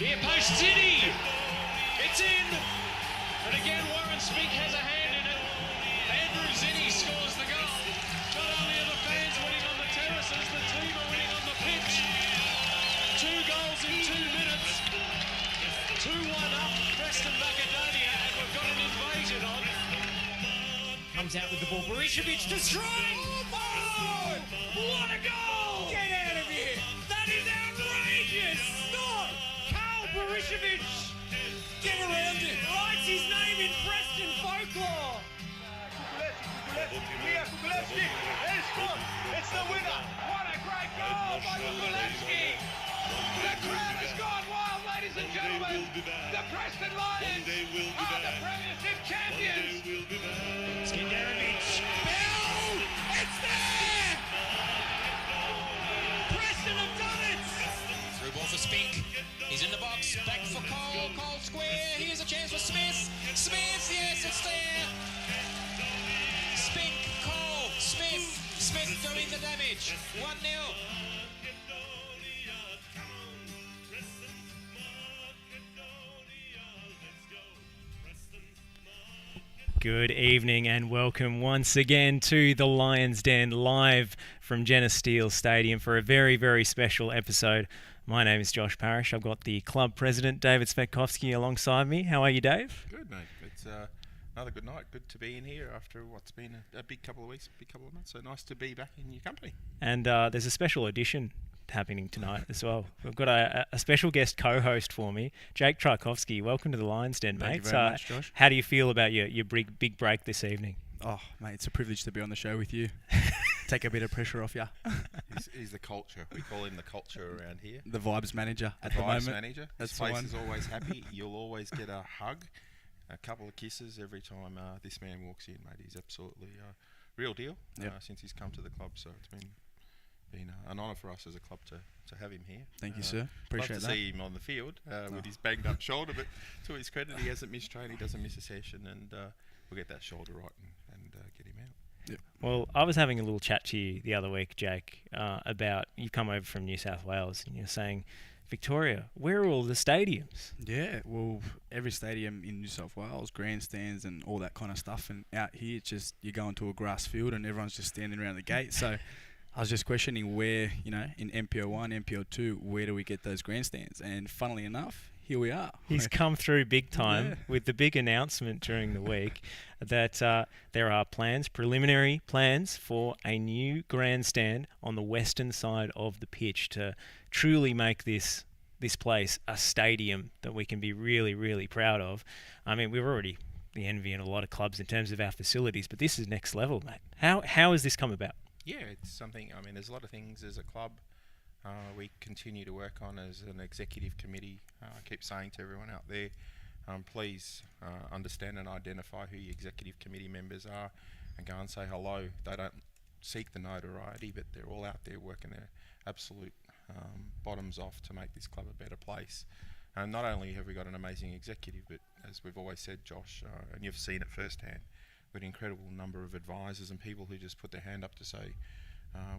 Here post City. It's in. And again, Warren Spink has a hand in it. Andrew Zinni scores the goal. Not only are the fans winning on the terraces, the team are winning on the pitch. 2 goals in 2 minutes. 2-1 up, Preston Macedonia, and we've got an invasion on. Comes out with the ball. Berishovic to strike. Oh, what a goal! Get out of here! That is outrageous! Stop! Carl Berishovic! Get around it! Writes his name in Preston folklore! Kukulevski! It's good! It's the winner! What a great goal by Kukulevski! The crowd has gone wild, ladies and gentlemen! The Preston Lions are the Premiership champions! Skinderovic! Bell! It's there! Preston have done it! Through ball for Spink. He's in the box. Back for Cole. Cole square. Here's a chance for Smith. Smith, yes, it's there. Spink, Cole, Smith. Smith doing the damage. 1-0. Good evening and welcome once again to the Lions Den live from Jenna Steele Stadium for a very, very special episode. My name is Josh Parrish. I've got the club president, David Cvetkovski, alongside me. How are you, Dave? Good, mate. It's another good night. Good to be in here after what's been a big couple of weeks, big couple of months. So nice to be back in your company. And there's a special edition happening tonight as well. We've got a special guest co-host for me, Jake Trajkovski. Welcome to the Lions Den, mate. Thank you very much, Josh. How do you feel about your big break this evening? Oh, mate, it's a privilege to be on the show with you. Take a bit of pressure off you. He's the culture. We call him the culture around here. The vibes manager at the moment. Manager. That's His the face one. is always happy. You'll always get a hug, a couple of kisses every time this man walks in, mate. He's absolutely real deal since he's come to the club. So it's been an honour for us as a club to have him here. Thank you, sir. Appreciate love to that. see him on the field with his banged up shoulder, but to his credit, he hasn't missed training, he doesn't miss a session, and we'll get that shoulder right and get him out. Yep. Well, I was having a little chat to you the other week, Jake, about you've come over from New South Wales and you're saying, Victoria, where are all the stadiums? Yeah, well, every stadium in New South Wales, grandstands and all that kind of stuff, and out here, it's just you go into a grass field and everyone's just standing around the gate. So I was just questioning where, in MPO1, MPO2, where do we get those grandstands? And funnily enough, here we are. He's come through big time with the big announcement during the week that there are preliminary plans for a new grandstand on the western side of the pitch to truly make this place a stadium that we can be really, really proud of. I mean, we're already the envy in a lot of clubs in terms of our facilities, but this is next level, mate. How has this come about? Yeah, it's something, there's a lot of things as a club we continue to work on as an executive committee. I keep saying to everyone out there, please understand and identify who your executive committee members are and go and say hello. They don't seek the notoriety, but they're all out there working their absolute bottoms off to make this club a better place. And not only have we got an amazing executive, but as we've always said, Josh, and you've seen it firsthand, we've got an incredible number of advisors and people who just put their hand up to say,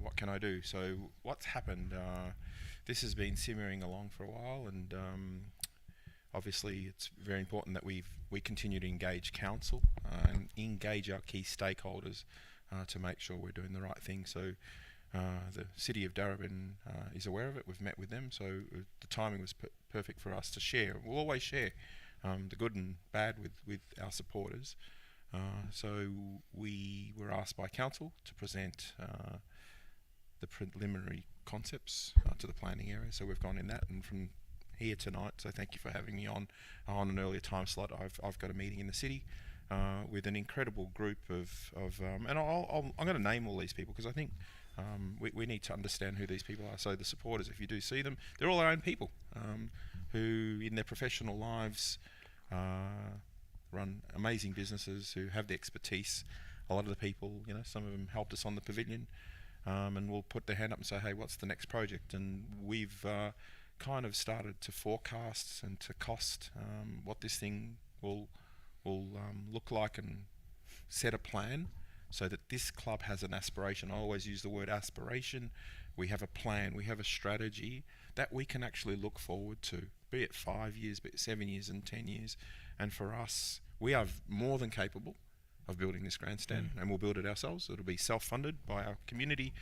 what can I do? So what's happened, this has been simmering along for a while, and obviously it's very important that we continue to engage council and engage our key stakeholders to make sure we're doing the right thing. So the City of Darebin is aware of it. We've met with them, so the timing was perfect for us to share. We'll always share the good and bad with our supporters. So we were asked by council to present the preliminary concepts to the planning area. So we've gone in that, and from here tonight, so thank you for having me on an earlier time slot. I've got a meeting in the city with an incredible group of and I'm going to name all these people because I think we need to understand who these people are. So the supporters, if you do see them, they're all our own people who in their professional lives run amazing businesses, who have the expertise. A lot of the people, some of them helped us on the pavilion, and will put their hand up and say, hey, what's the next project? And we've kind of started to forecast and to cost what this thing will look like and set a plan so that this club has an aspiration. I always use the word aspiration we have a plan, we have a strategy that we can actually look forward to, be it 5 years, be it 7 years and 10 years. And for us, we are more than capable of building this grandstand, and we'll build it ourselves. It'll be self-funded by our community.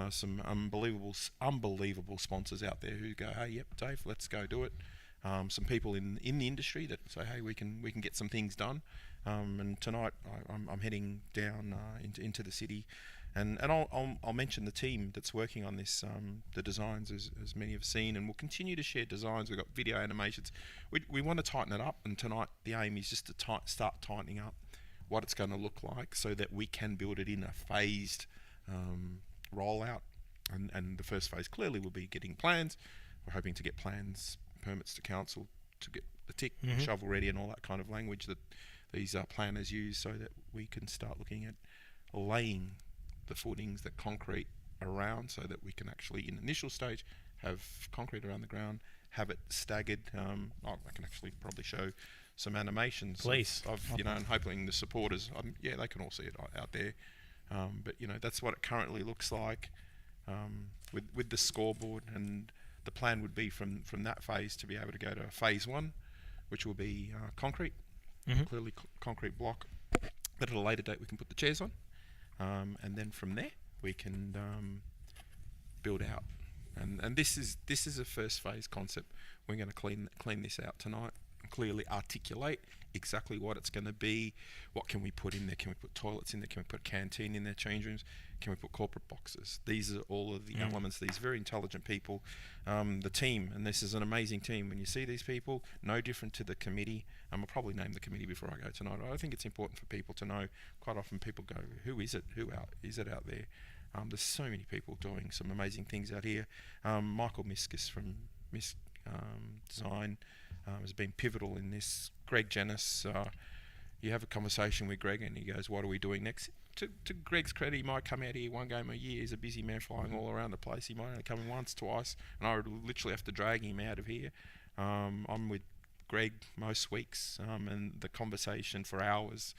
Some unbelievable sponsors out there who go, hey, yep, Dave, let's go do it. Some people in the industry that say, hey, we can get some things done. And tonight I'm heading down into the city, and I'll mention the team that's working on this. The designs, as many have seen, and we'll continue to share designs. We've got video animations. We want to tighten it up, and tonight the aim is just to start tightening up what it's going to look like, so that we can build it in a phased rollout. And the first phase clearly will be getting plans. We're hoping to get permits to council to get the tick, shovel ready, and all that kind of language that these planners use, so that we can start looking at laying the footings, the concrete around, so that we can actually, in the initial stage, have concrete around the ground, have it staggered. I can actually probably show some animations, please, of and hoping the supporters, they can all see it out there. But that's what it currently looks like, with the scoreboard, and the plan would be from that phase to be able to go to phase 1, which will be concrete, clearly concrete block. But at a later date we can put the chairs on, and then from there we can build out. And this is a first phase concept. We're going to clean this out tonight, clearly articulate exactly what it's going to be. What can we put in there? Can we put toilets in there? Can we put a canteen in there, change rooms? Can we put corporate boxes? These are all of the elements. These very intelligent people, the team, and this is an amazing team. When you see these people, no different to the committee. I'll probably name the committee before I go tonight. I think it's important for people to know. Quite often people go, who is it? Who is it out there? There's so many people doing some amazing things out here. Michael Miskus from Design has been pivotal in this. Greg Janis, you have a conversation with Greg and he goes, what are we doing next? To Greg's credit, he might come out here one game a year. He's a busy man flying all around the place. He might only come in once, twice, and I would literally have to drag him out of here. I'm with Greg most weeks, and the conversation for hours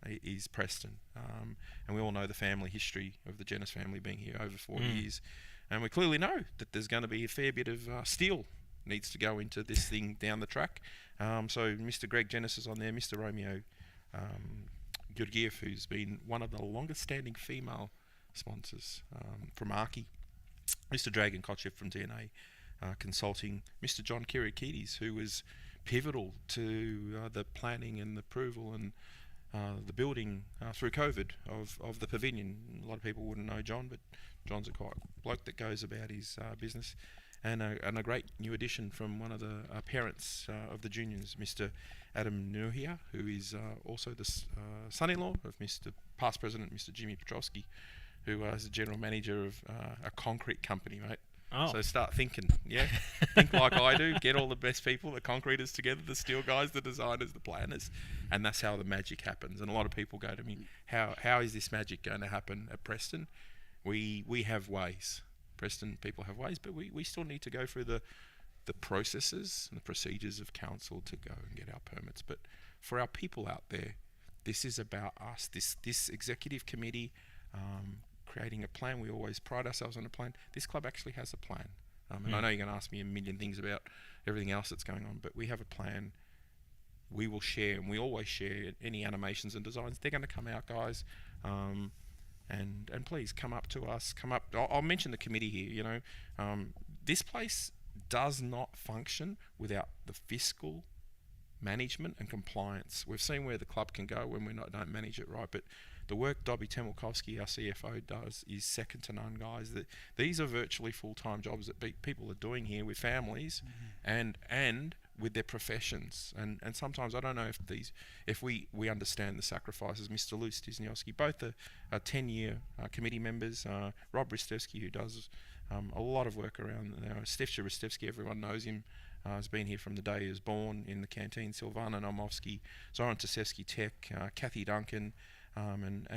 is Preston. And we all know the family history of the Janis family being here over 40 years. And we clearly know that there's going to be a fair bit of steel needs to go into this thing down the track. So Mr. Greg Janis is on there, Mr. Romeo Georgiev, who's been one of the longest standing female sponsors, from Arki, Mr. Dragan Kochev from DNA Consulting, Mr. John Kiriakidis, who was pivotal to the planning and the approval and the building through COVID of the pavilion. A lot of people wouldn't know John, but John's a quite bloke that goes about his business. And a great new addition from one of the parents of the juniors, Mr. Adam Nuhia, who is also the son-in-law of Mr. Past President, Mr. Jimmy Petrovsky, who is the general manager of a concrete company, mate. Oh. So start thinking, think like I do. Get all the best people, the concreters together, the steel guys, the designers, the planners, and that's how the magic happens. And a lot of people go to me, how is this magic going to happen at Preston? We have ways. Preston people have ways, but we still need to go through the processes and the procedures of council to go and get our permits. But for our people out there, this is about us. This executive committee creating a plan. We always pride ourselves on a plan. This club actually has a plan. And I know you're going to ask me a million things about everything else that's going on, but we have a plan. We will share, and we always share any animations and designs. They're going to come out, guys. And please come up to us. I'll mention the committee here. This place does not function without the fiscal management and compliance. We've seen where the club can go when we don't manage it right, but the work Dave Cvetkovski, our CFO, does is second to none, guys. These are virtually full-time jobs that people are doing here with families and with their professions. And sometimes I don't know if we understand the sacrifices. Mr. Lou Stizniowski, both are 10-year committee members. Rob Ristevski, who does a lot of work around Stefcha Ristevski, everyone knows him. Has been here from the day he was born in the canteen. Silvana Nomovsky, Zoran Tasevsky Tech, Kathy Duncan, and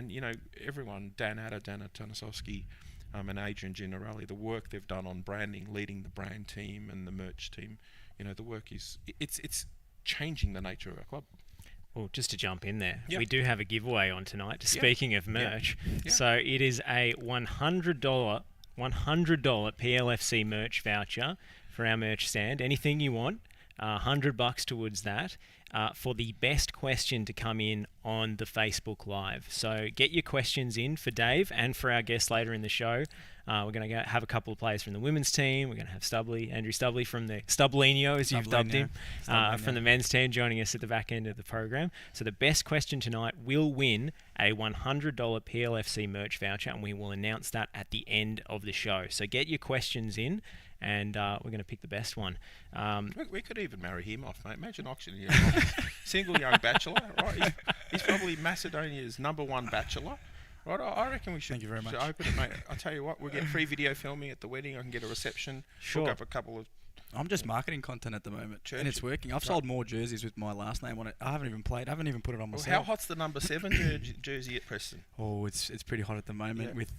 everyone, Dan Tanasovsky, and Adrian Generali, the work they've done on branding, leading the brand team and the merch team. The work it's changing the nature of our club. Well, just to jump in there, we do have a giveaway on tonight. Speaking of merch, Yeah. so it is a $100 $100 PLFC merch voucher for our merch stand. Anything you want, $100 towards that. For the best question to come in on the Facebook Live. So get your questions in for Dave and for our guest later in the show. We're going to have a couple of players from the women's team. We're going to have Andrew Stubley from the Stublinio, as you've dubbed him, from the men's team joining us at the back end of the program. So the best question tonight will win a $100 PLFC merch voucher, and we will announce that at the end of the show. So get your questions in, and we're going to pick the best one. We could even marry him off, mate. Imagine auctioning him off. Single young bachelor, right? He's probably Macedonia's #1 bachelor. Right, I reckon we should. Thank you very much. Open it, mate. I'll tell you what, we'll get free video filming at the wedding. I can get a reception. Sure. Hook up a couple of. I'm just marketing content at the moment, and it's working. I've sold more jerseys with my last name on it. I haven't even played. I haven't even put it on myself. How hot's the #7 jersey at Preston? Oh, it's pretty hot at the moment with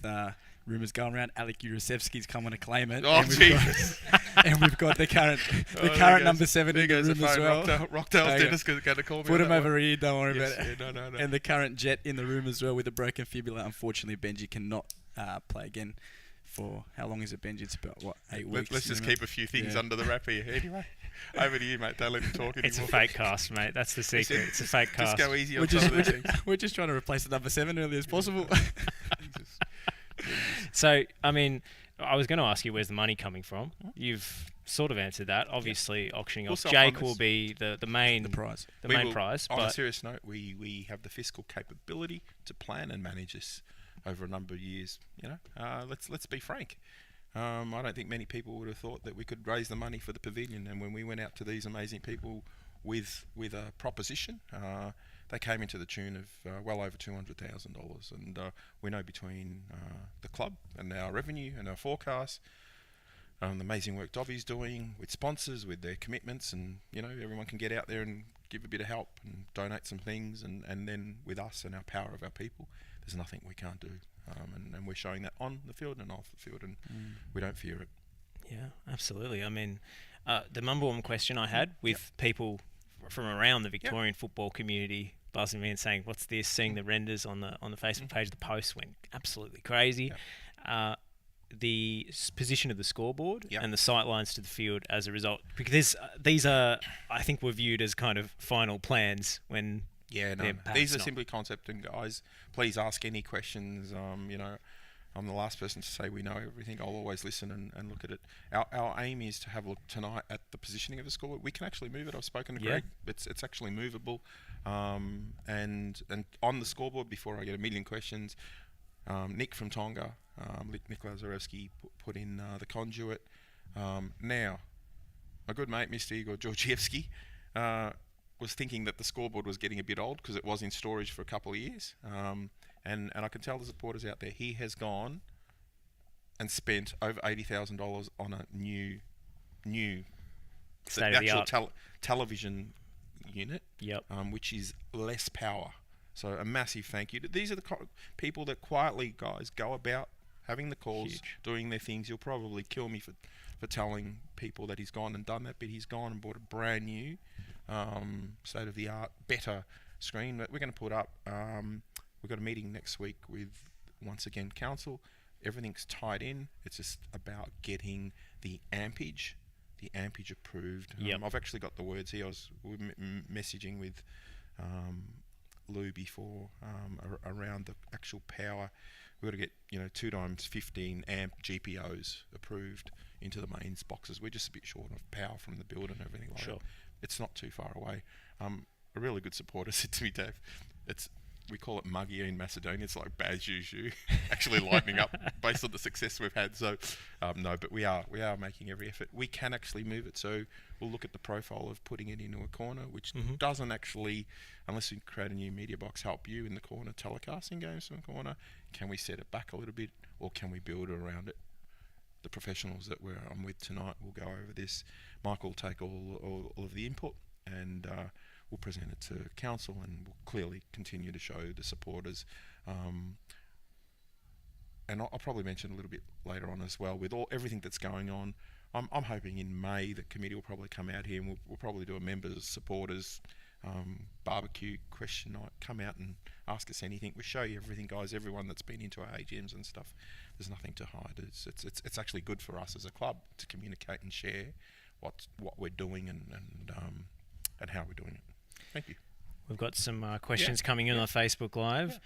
rumours going around. Alec Urasevsky's coming to claim it. Oh, Jesus. And we've got the current #7 in the room as well. Rockdale's Dennis is going to call me. Put him over here, don't worry about it. Yeah, no. And the current Jet in the room as well with a broken fibula. Unfortunately, Benji cannot play again for, how long is it, Benji? It's about, 8 weeks? Let's just keep a few things under the wrap here. Anyway, over to you, mate. Don't let him talk anymore. It's a fake cast, mate. That's the secret. It's a fake cast. Just go easy on some of these things. We're just trying to replace the #7 early as possible. Jesus. So, I mean, I was going to ask you, where's the money coming from? You've sort of answered that. Obviously, auctioning off Jake will be the main prize. The main prize. On a but serious note, we have the fiscal capability to plan and manage this over a number of years. Let's be frank. I don't think many people would have thought that we could raise the money for the pavilion. And when we went out to these amazing people with a proposition, they came into the tune of well over $200,000. And we know between the club and our revenue and our forecast, the amazing work Dovy's doing with sponsors, with their commitments, and everyone can get out there and give a bit of help and donate some things, and then with us and our power of our people, there's nothing we can't do. And we're showing that on the field and off the field, and we don't fear it. Yeah, absolutely. I mean, the number one question I had with people from around the Victorian football community buzzing me and saying, "What's this?" Seeing the renders on the Facebook page, the post went absolutely crazy. The position of the scoreboard and the sight lines to the field as a result, because these are, I think, were viewed as kind of final plans when. Yeah, no. These are simply concept, and guys, please ask any questions. I'm the last person to say we know everything. I'll always listen and look at it. Our aim is to have a look tonight at the positioning of the scoreboard. We can actually move it. I've spoken to Greg. It's actually movable. And on the scoreboard, before I get a million questions, Nick from Tonga, Nick Lazarevsky put in the conduit. Now, my good mate, Mr. Igor Georgievsky, was thinking that the scoreboard was getting a bit old because it was in storage for a couple of years. And I can tell the supporters out there, he has gone and spent over $80,000 on a new state-of-the-art television unit, which is less power. So a massive thank you. These are the people that quietly, guys, go about having the calls, doing their things. You'll probably kill me for telling people that he's gone and done that, but he's gone and bought a brand new state-of-the-art, better screen that we're going to put up. We've got a meeting next week with, once again, council. Everything's tied in. It's just about getting the ampage approved. I've actually got the words here. I was messaging with Lou before around the actual power. We've got to get 2 times 15 amp GPOs approved into the mains boxes. We're just a bit short of power from the build and everything like that. It's not too far away. A really good supporter said to me, Dave, we call it muggy in Macedonia. It's like bad juju, actually lightening up based on the success we've had. So, no, but we are making every effort. We can actually move it. So we'll look at the profile of putting it into a corner, which doesn't actually, unless we create a new media box, help you in the corner telecasting games from the corner. Can we set it back a little bit, or can we build around it? The professionals that I'm with tonight will go over this. Michael will take all of the input, and we'll present it to council, and we'll clearly continue to show the supporters. And I'll probably mention a little bit later on as well, with everything that's going on. I'm hoping in May the committee will probably come out here, and we'll probably do a members, supporters, barbecue question night. Come out and ask us anything. We show you everything, guys. Everyone that's been into our AGMs and stuff, there's nothing to hide. It's actually good for us as a club to communicate and share what we're doing and how we're doing it. Thank you. We've got some questions coming in on Facebook Live.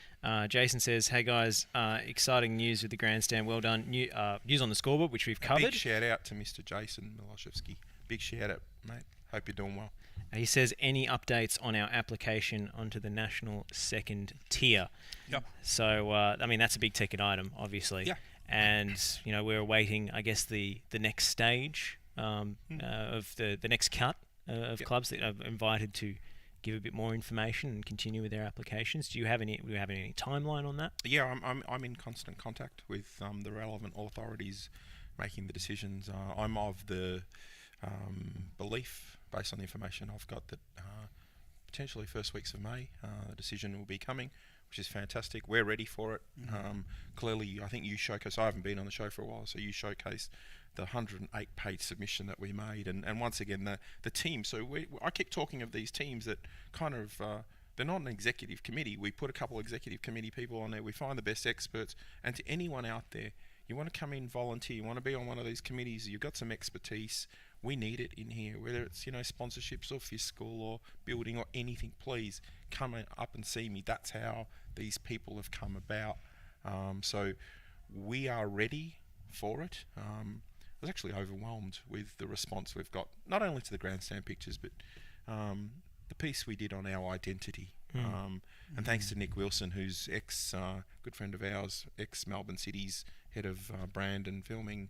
Jason says, "Hey guys, exciting news with the grandstand. Well done. News on the scoreboard, which we've covered." Big shout out to Mr. Jason Miloszewski. Big shout out, mate. Hope you're doing well. He says, "Any updates on our application onto the national second tier?" Yep. So, I mean, that's a big ticket item, obviously. Yeah. And we're awaiting, I guess, the next stage of the next cut of clubs that are invited to give a bit more information and continue with their applications. Do you have any timeline on that? Yeah, I'm in constant contact with the relevant authorities making the decisions. I'm of the belief, based on the information I've got, that potentially first weeks of May, the decision will be coming, which is fantastic. We're ready for it. Clearly, I think you showcased, I haven't been on the show for a while, so you showcased the 108-page submission that we made, and once again the team. So I keep talking of these teams that kind of they're not an executive committee. We put a couple of executive committee people on there. We find the best experts, and to anyone out there, you want to come in, volunteer, you want to be on one of these committees, you've got some expertise, we need it in here, whether it's sponsorships or fiscal or building or anything. Please come up and see me. That's how these people have come about. So we are ready for it. I was actually overwhelmed with the response we've got, not only to the grandstand pictures, but the piece we did on our identity. And thanks to Nick Wilson, who's good friend of ours, ex-Melbourne City's head of brand and filming,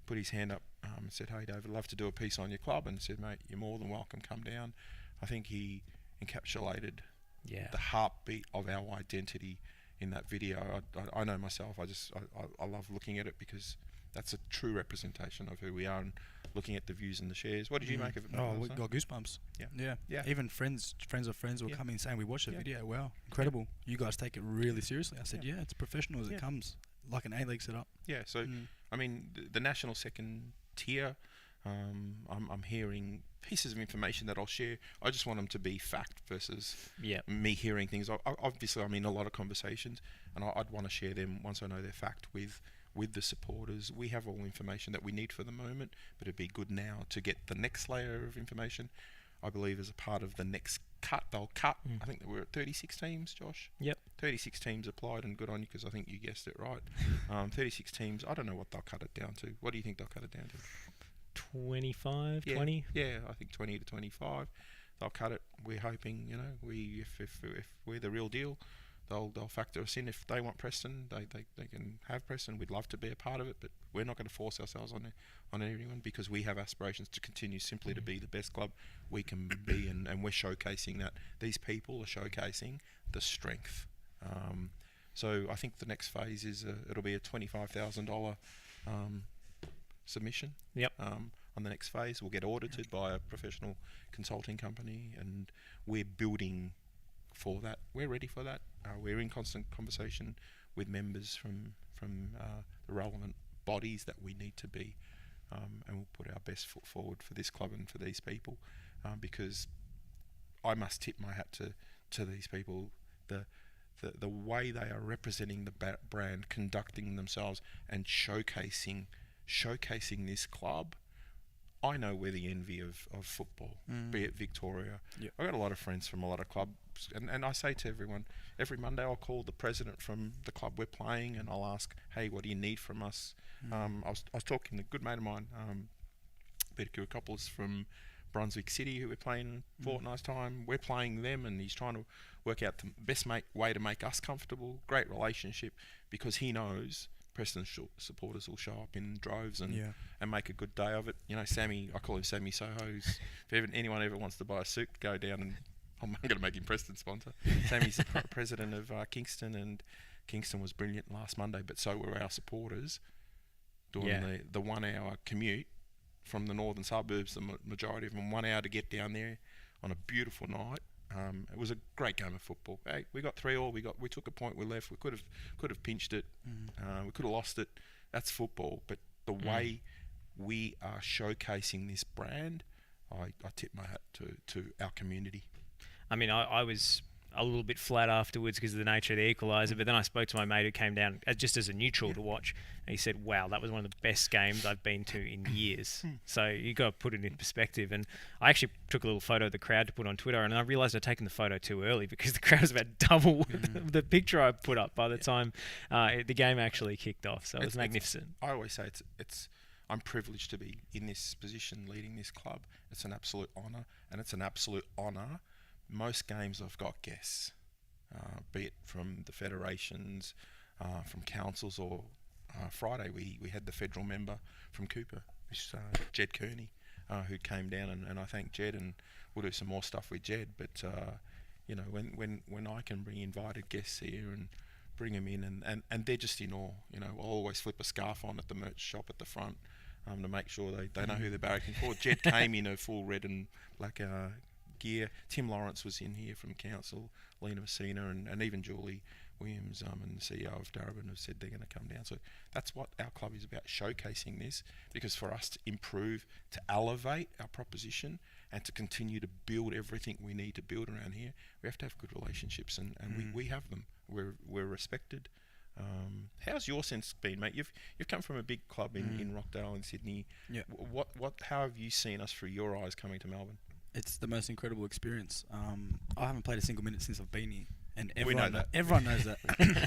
put his hand up and said, "Hey Dave, I'd love to do a piece on your club," and said, "Mate, you're more than welcome, come down." I think he encapsulated the heartbeat of our identity in that video. I know myself, I love looking at it because that's a true representation of who we are, and looking at the views and the shares. What did you make of it? Oh, we got goosebumps. Yeah. Even friends of friends will come in saying, "We watched the video. Wow, incredible. You guys take it really seriously." I said, "Yeah, it's professional as it comes, like an A-League setup." Yeah. So, I mean, the national second tier, I'm hearing pieces of information that I'll share. I just want them to be fact versus me hearing things. Obviously, I'm in a lot of conversations, and I'd want to share them once I know they're fact with the supporters. We have all the information that we need for the moment, but it'd be good now to get the next layer of information. I believe as a part of the next cut, they'll cut. I think there were 36 teams, Josh. Yep. 36 teams applied, and good on you because I think you guessed it right. 36 teams. I don't know what they'll cut it down to. What do you think they'll cut it down to? 25, 20? Yeah, I think 20 to 25. They'll cut it. We're hoping, if we're the real deal, they'll factor us in. If they want Preston, they can have Preston. We'd love to be a part of it, but we're not going to force ourselves on anyone because we have aspirations to continue simply to be the best club we can be, and we're showcasing that. These people are showcasing the strength. So I think the next phase is it'll be a $25,000 submission. Yep. On the next phase, we'll get audited by a professional consulting company, and we're building for that. We're ready for that. We're in constant conversation with members from the relevant bodies that we need to be, and we'll put our best foot forward for this club and for these people, because I must tip my hat to these people. The way they are representing the brand, conducting themselves, and showcasing this club. I know we're the envy of football, be it Victoria. Yep. I've got a lot of friends from a lot of clubs, and I say to everyone, every Monday I'll call the president from the club we're playing, and I'll ask, "Hey, what do you need from us?" I was talking to a good mate of mine, Peter Kirkopoulos from Brunswick City, who we're playing fortnight's time. We're playing them, and he's trying to work out the best way to make us comfortable. Great relationship, because he knows Preston supporters will show up in droves and make a good day of it. Sammy, I call him Sammy Soho's. If anyone ever wants to buy a suit, go down, and I'm going to make him Preston sponsor. Sammy's the president of Kingston, and Kingston was brilliant last Monday, but so were our supporters doing the 1 hour commute from the northern suburbs, the majority of them, 1 hour to get down there on a beautiful night. It was a great game of football. Hey, we got 3-3. We took a point. We left. We could have pinched it. We could have lost it. That's football. But the way we are showcasing this brand, I tip my hat to our community. I mean, I was a little bit flat afterwards because of the nature of the equaliser, but then I spoke to my mate who came down just as a neutral to watch, and he said, wow, that was one of the best games I've been to in years. So you got to put it in perspective. And I actually took a little photo of the crowd to put on Twitter, and I realised I'd taken the photo too early because the crowd was about double the picture I put up by the time the game actually kicked off. So it was magnificent. I always say I'm privileged to be in this position leading this club. It's an absolute honour, and it's an absolute honour. Most games I've got guests, be it from the federations, from councils, or Friday we had the federal member from Cooper, Jed Kearney, who came down, and I thank Jed, and we'll do some more stuff with Jed. But you know, when I can bring invited guests here and bring them in, and they're just in awe. You know, I'll always flip a scarf on at the merch shop at the front to make sure they know who they're barracking for. Jed came in a full red and black gear. Tim Lawrence was in here from council, Lena Messina, and even Julie Williams and the CEO of Darabin have said they're going to come down. So that's what our club is about, showcasing this, because for us to improve, to elevate our proposition, and to continue to build everything we need to build around here, we have to have good relationships, and we have them. We're respected. How's your sense been, mate? You've come from a big club in Rockdale in Sydney. Yeah. How have you seen us through your eyes coming to Melbourne? It's the most incredible experience. I haven't played a single minute since I've been here, and We know that. Everyone knows that.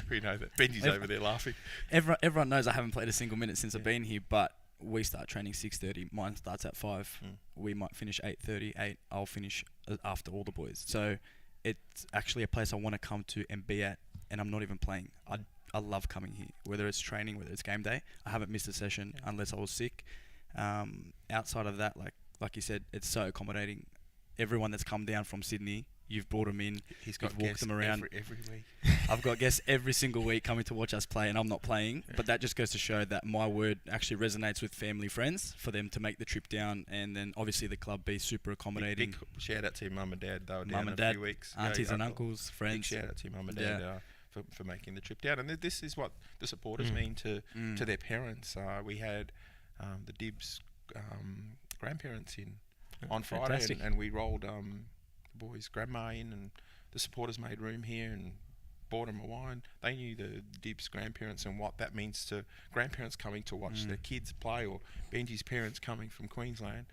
We know that. Benji's over there laughing. Everyone knows I haven't played a single minute since I've been here, but we start training 6:30. Mine starts at 5. We might finish 8:30. 8. I'll finish after all the boys. So it's actually a place I want to come to and be at, and I'm not even playing. I love coming here, whether it's training, whether it's game day. I haven't missed a session unless I was sick. Outside of that, like you said, it's so accommodating. Everyone that's come down from Sydney, you've brought them in. He's got walked them around every week. I've got guests every single week coming to watch us play, and I'm not playing. But that just goes to show that my word actually resonates with family friends for them to make the trip down, and then obviously the club be super accommodating. Big shout out to your mum and dad. They were Mum down and a dad, few weeks. aunties and uncles, friends. Big shout out to your mum and dad for making the trip down. And this is what the supporters mean to their parents. We had the Dibs grandparents in on Friday, and we rolled the boys' grandma in, and the supporters made room here and bought them a wine. They knew the Dibs grandparents and what that means to grandparents coming to watch their kids play, or Benji's parents coming from Queensland.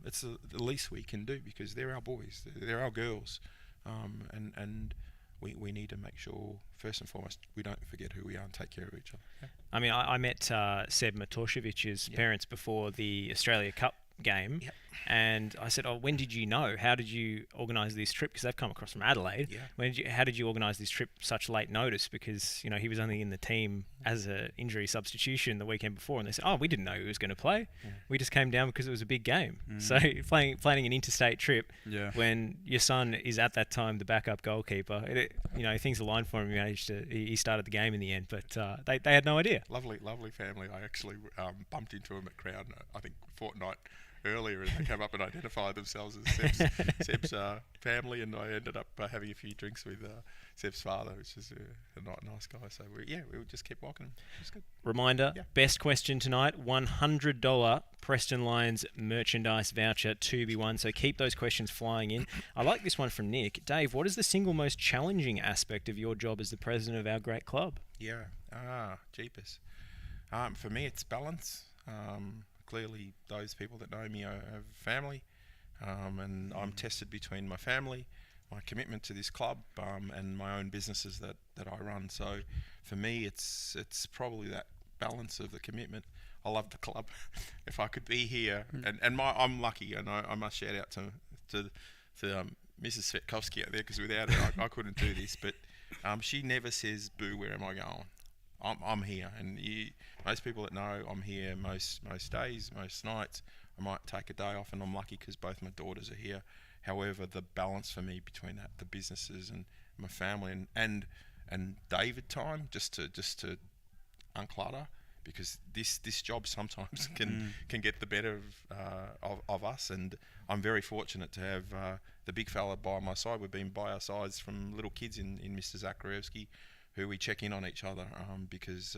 It's the least we can do, because they're our boys, they're our girls, and we need to make sure, first and foremost, we don't forget who we are and take care of each other. Yeah. I mean, I met Seb Matoshevic's parents before the Australia Cup game, and I said, when did you know? How did you organise this trip? Because they've come across from Adelaide. How did you organise this trip such late notice? Because, you know, he was only in the team as an injury substitution the weekend before, and they said, we didn't know he was going to play. We just came down because it was a big game. So planning an interstate trip when your son is at that time the backup goalkeeper, things aligned for him. He started the game in the end, but they had no idea. Lovely family. I actually bumped into him at Crown, I think, a fortnight earlier, and they came up and identified themselves as Seb's family, and I ended up having a few drinks with Seb's father, which is a nice guy. So we would just keep walking him. It was good. Reminder, best question tonight, $100 Preston Lions merchandise voucher to be won. So keep those questions flying in. I like this one from Nick. Dave, what is the single most challenging aspect of your job as the president of our great club? Jeepers. For me, it's balance. Clearly, those people that know me have family, and I'm tested between my family, my commitment to this club, and my own businesses that I run. So for me, it's probably that balance of the commitment. I love the club. If I could be here, and I'm lucky, and I must shout out to Mrs. Cvetkovski out there, because without her, I couldn't do this. But she never says, "Boo, where am I going?" I'm here, and most people that know I'm here most days, most nights. I might take a day off, and I'm lucky because both my daughters are here. However, the balance for me between that, the businesses and my family, and David time, just to unclutter, because this job sometimes can get the better of us, and I'm very fortunate to have the big fella by my side. We've been by our sides from little kids in Mr. Jake Trajkovski, who we check in on each other, because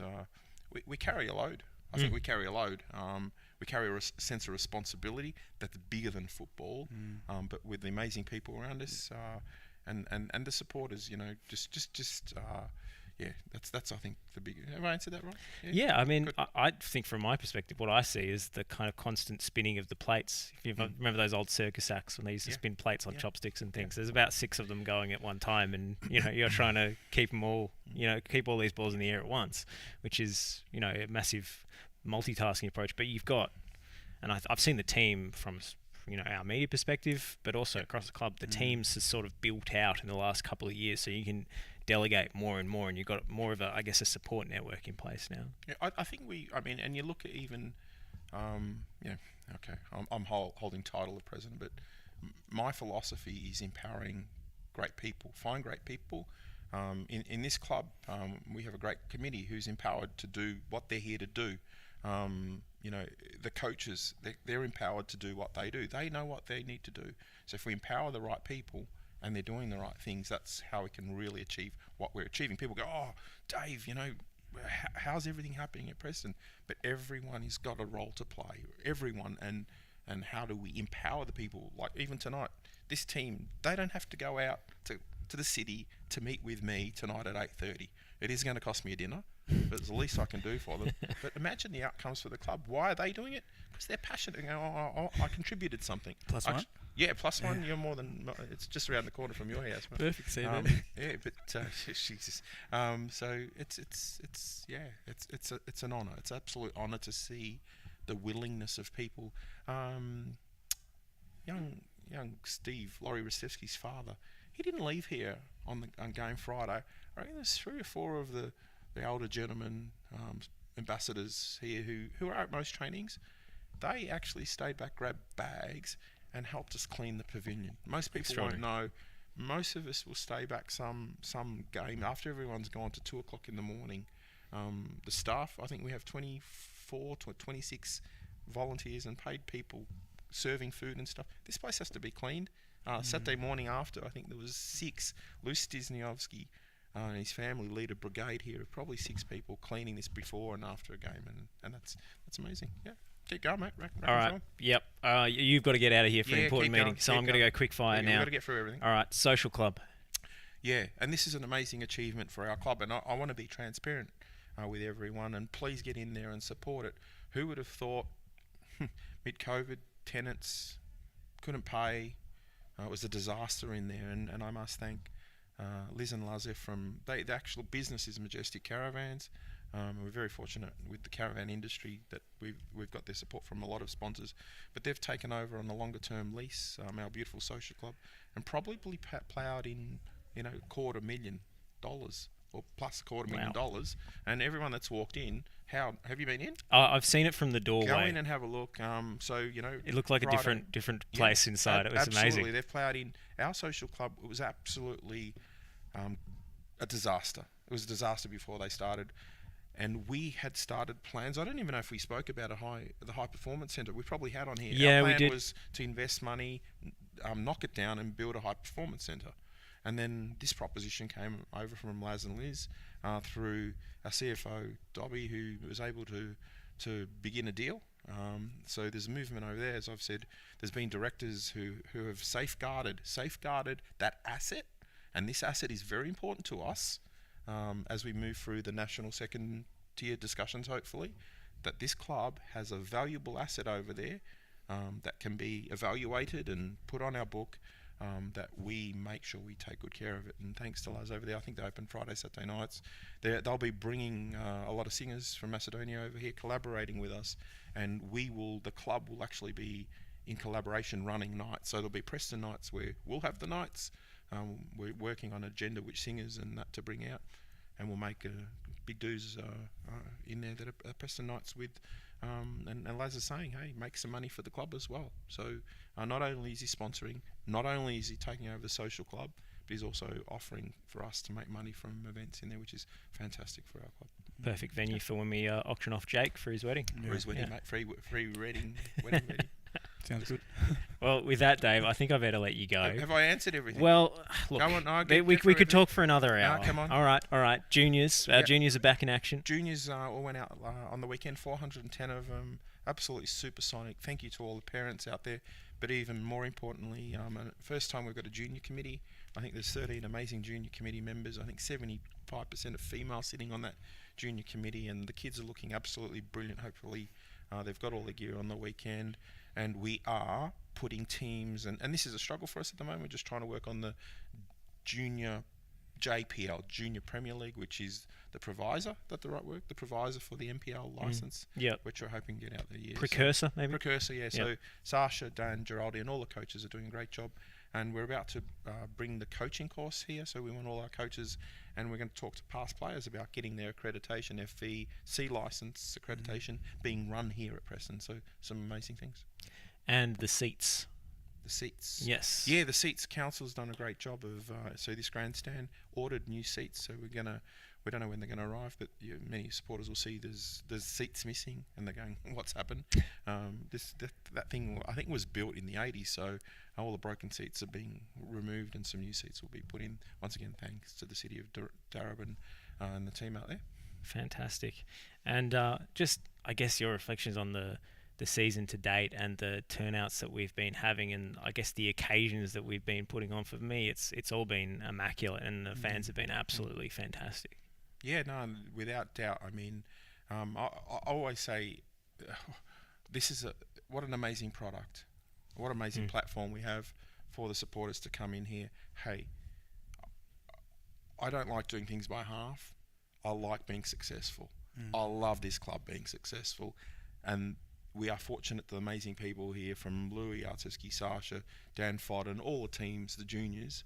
we carry a load. I think we carry a load. We carry a sense of responsibility that's bigger than football, but with the amazing people around us and the supporters, that's I think the big. Have I answered that right? Yeah, I mean, I think from my perspective, what I see is the kind of constant spinning of the plates. If you remember those old circus acts when they used to spin plates on chopsticks and things, there's about 6 of them going at one time, and you're trying to keep them all, keep all these balls in the air at once, which is a massive multitasking approach. But you've got, and I've seen the team from our media perspective, but also across the club, the teams has sort of built out in the last couple of years, so you can delegate more and more, and you've got more of a support network in place now. Yeah, I think and you look at even, I'm holding title of president, but my philosophy is empowering great people. Find great people. In this club, we have a great committee who's empowered to do what they're here to do. The coaches, they're empowered to do what they do. They know what they need to do. So if we empower the right people and they're doing the right things, that's how we can really achieve what we're achieving. People go, oh, Dave, how's everything happening at Preston? But everyone has got a role to play. Everyone, and how do we empower the people? Like even tonight, this team, they don't have to go out to the city to meet with me tonight at 8:30. It is going to cost me a dinner, but it's the least I can do for them. But imagine the outcomes for the club. Why are they doing it? Because they're passionate and go, I contributed something. Plus one? Yeah, plus one. You're more than. It's just around the corner from your house. Perfect CV. Yeah, but Jesus. So it's an honour. It's an absolute honour to see the willingness of people. Young Steve, Laurie Rostevski's father, he didn't leave here on game Friday. I reckon there's 3 or 4 of the older gentlemen, ambassadors here who are at most trainings. They actually stayed back, grabbed bags, and helped us clean the pavilion. Most people won't know. Most of us will stay back some game after everyone's gone to 2 o'clock in the morning. The staff, I think we have 24 to 26 volunteers and paid people serving food and stuff. This place has to be cleaned. Saturday morning after, I think there was 6. Lou Stizniowski and his family lead a brigade here of probably 6 people cleaning this before and after a game, and that's amazing. Yeah. Keep going, mate. All right. Yep. You've got to get out of here for an important meeting, so I'm going to go quick fire now. We've got to get through everything. All right. Social club. Yeah, and this is an amazing achievement for our club, and I want to be transparent with everyone, and please get in there and support it. Who would have thought mid-COVID tenants couldn't pay? It was a disaster in there, and I must thank Liz and Lazif from the actual business is Majestic Caravans. We're very fortunate with the caravan industry that we've got their support from a lot of sponsors, but they've taken over on a longer term lease our beautiful social club, and probably ploughed in $250,000 or plus $250,000, and everyone that's walked in. How have you been in? I've seen it from the doorway. Go in and have a look. It looked like a different place inside. It was absolutely. amazing. They've ploughed in our social club. It was absolutely a disaster. It was a disaster before they started. And we had started plans. I don't even know if we spoke about the high performance centre. We probably had on here. Yeah, our plan we did. Was to invest money, knock it down, and build a high performance centre. And then this proposition came over from Laz and Liz through our CFO Dobby, who was able to begin a deal. So there's a movement over there. As I've said, there's been directors who have safeguarded that asset, and this asset is very important to us. As we move through the national second tier discussions, hopefully, that this club has a valuable asset over there that can be evaluated and put on our book, that we make sure we take good care of it. And thanks to Laz over there, I think they open Friday, Saturday nights. They'll be bringing a lot of singers from Macedonia over here collaborating with us, and the club will actually be in collaboration running nights. So there'll be Preston nights where we'll have the nights. We're working on an agenda which singers and that to bring out, and we'll make big dues in there that are Preston nights with, and Laz is saying, hey, make some money for the club as well. So not only is he sponsoring, not only is he taking over the social club, but he's also offering for us to make money from events in there, which is fantastic for our club. Perfect venue for when we auction off Jake for his wedding. For his wedding, mate. Free wedding. Sounds good. Well, with that, Dave, I think I better let you go. Have I answered everything? Well, look, Go on, no, we could talk for another hour. come on. All right. Juniors, Yep. juniors are back in action. Juniors all went out on the weekend, 410 of them, absolutely supersonic. Thank you to all the parents out there. But even more importantly, first time we've got a junior committee. I think there's 13 amazing junior committee members. I think 75% of females sitting on that junior committee, and the kids are looking absolutely brilliant. Hopefully, they've got all the gear on the weekend, and we are putting teams, and this is a struggle for us at the moment. We're just trying to work on the junior JPL, Junior Premier League, which is the provisor, that's the right word? The provisor for the MPL license, which we're hoping to get out there. Yeah, Precursor, maybe? Precursor, yeah. So Sasha, Dan, Geraldi, and all the coaches are doing a great job. And we're about to bring the coaching course here. So we want all our coaches, and we're going to talk to past players about getting their accreditation, FVC license accreditation, being run here at Preston. So some amazing things. And the seats. The seats. Yes. Yeah, the seats. Council's done a great job of. So this grandstand ordered new seats. So we don't know when they're going to arrive, but many supporters will see there's seats missing, and they're going, "What's happened?" That thing I think was built in the 80s, so all the broken seats are being removed, and some new seats will be put in. Once again, thanks to the city of Darebin and the team out there. Fantastic, and just I guess your reflections on the season to date and the turnouts that we've been having, and I guess the occasions that we've been putting on. For me, it's all been immaculate, and the fans have been absolutely fantastic. Yeah, no, without doubt. I mean, I always say, what an amazing product, what an amazing platform we have for the supporters to come in here. Hey, I don't like doing things by half. I like being successful. I love this club being successful, and we are fortunate to the amazing people here from Louis, Artuski, Sasha, Dan Fodden, all the teams, the juniors.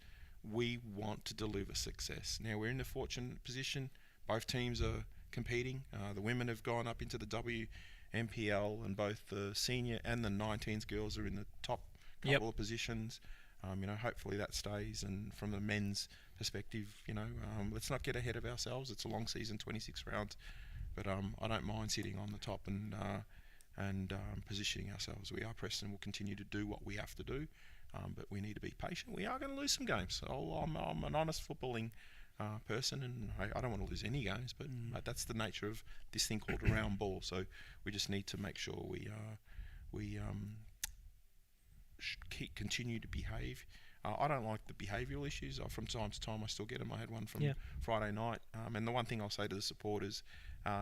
We want to deliver success. Now, we're in the fortunate position. Both teams are competing. The women have gone up into the WMPL, and both the senior and the 19s girls are in the top couple of positions. Hopefully that stays. And from the men's perspective, let's not get ahead of ourselves. It's a long season, 26 rounds, but I don't mind sitting on the top and positioning ourselves. We are Preston. We'll continue to do what we have to do, but we need to be patient. We are going to lose some games. I'm an honest footballing person, and I don't want to lose any games, but that's the nature of this thing called a round ball. So we just need to make sure we continue to behave. I don't like the behavioural issues. From time to time I still get them. I had one from Friday night, and the one thing I'll say to the supporters,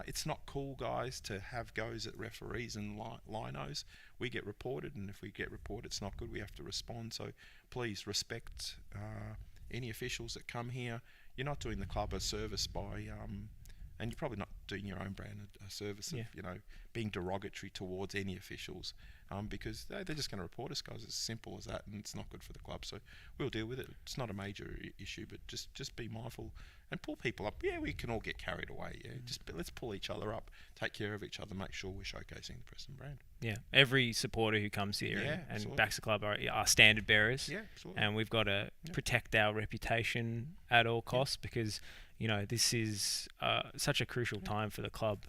it's not cool, guys, to have goes at referees and linos. We get reported, and if we get reported it's not good, we have to respond. So please respect any officials that come here. You're not doing the club a service by, and you're probably not doing your own brand a service of, being derogatory towards any officials, because they're just going to report us, guys. It's simple as that, and it's not good for the club. So we'll deal with it. It's not a major issue, but just be mindful and pull people up. Yeah, we can all get carried away. Yeah, but let's pull each other up, take care of each other, make sure we're showcasing the Preston brand. Yeah, every supporter who comes here and backs the club are standard bearers. Yeah, absolutely. And we've got to protect our reputation at all costs, because this is such a crucial time for the club.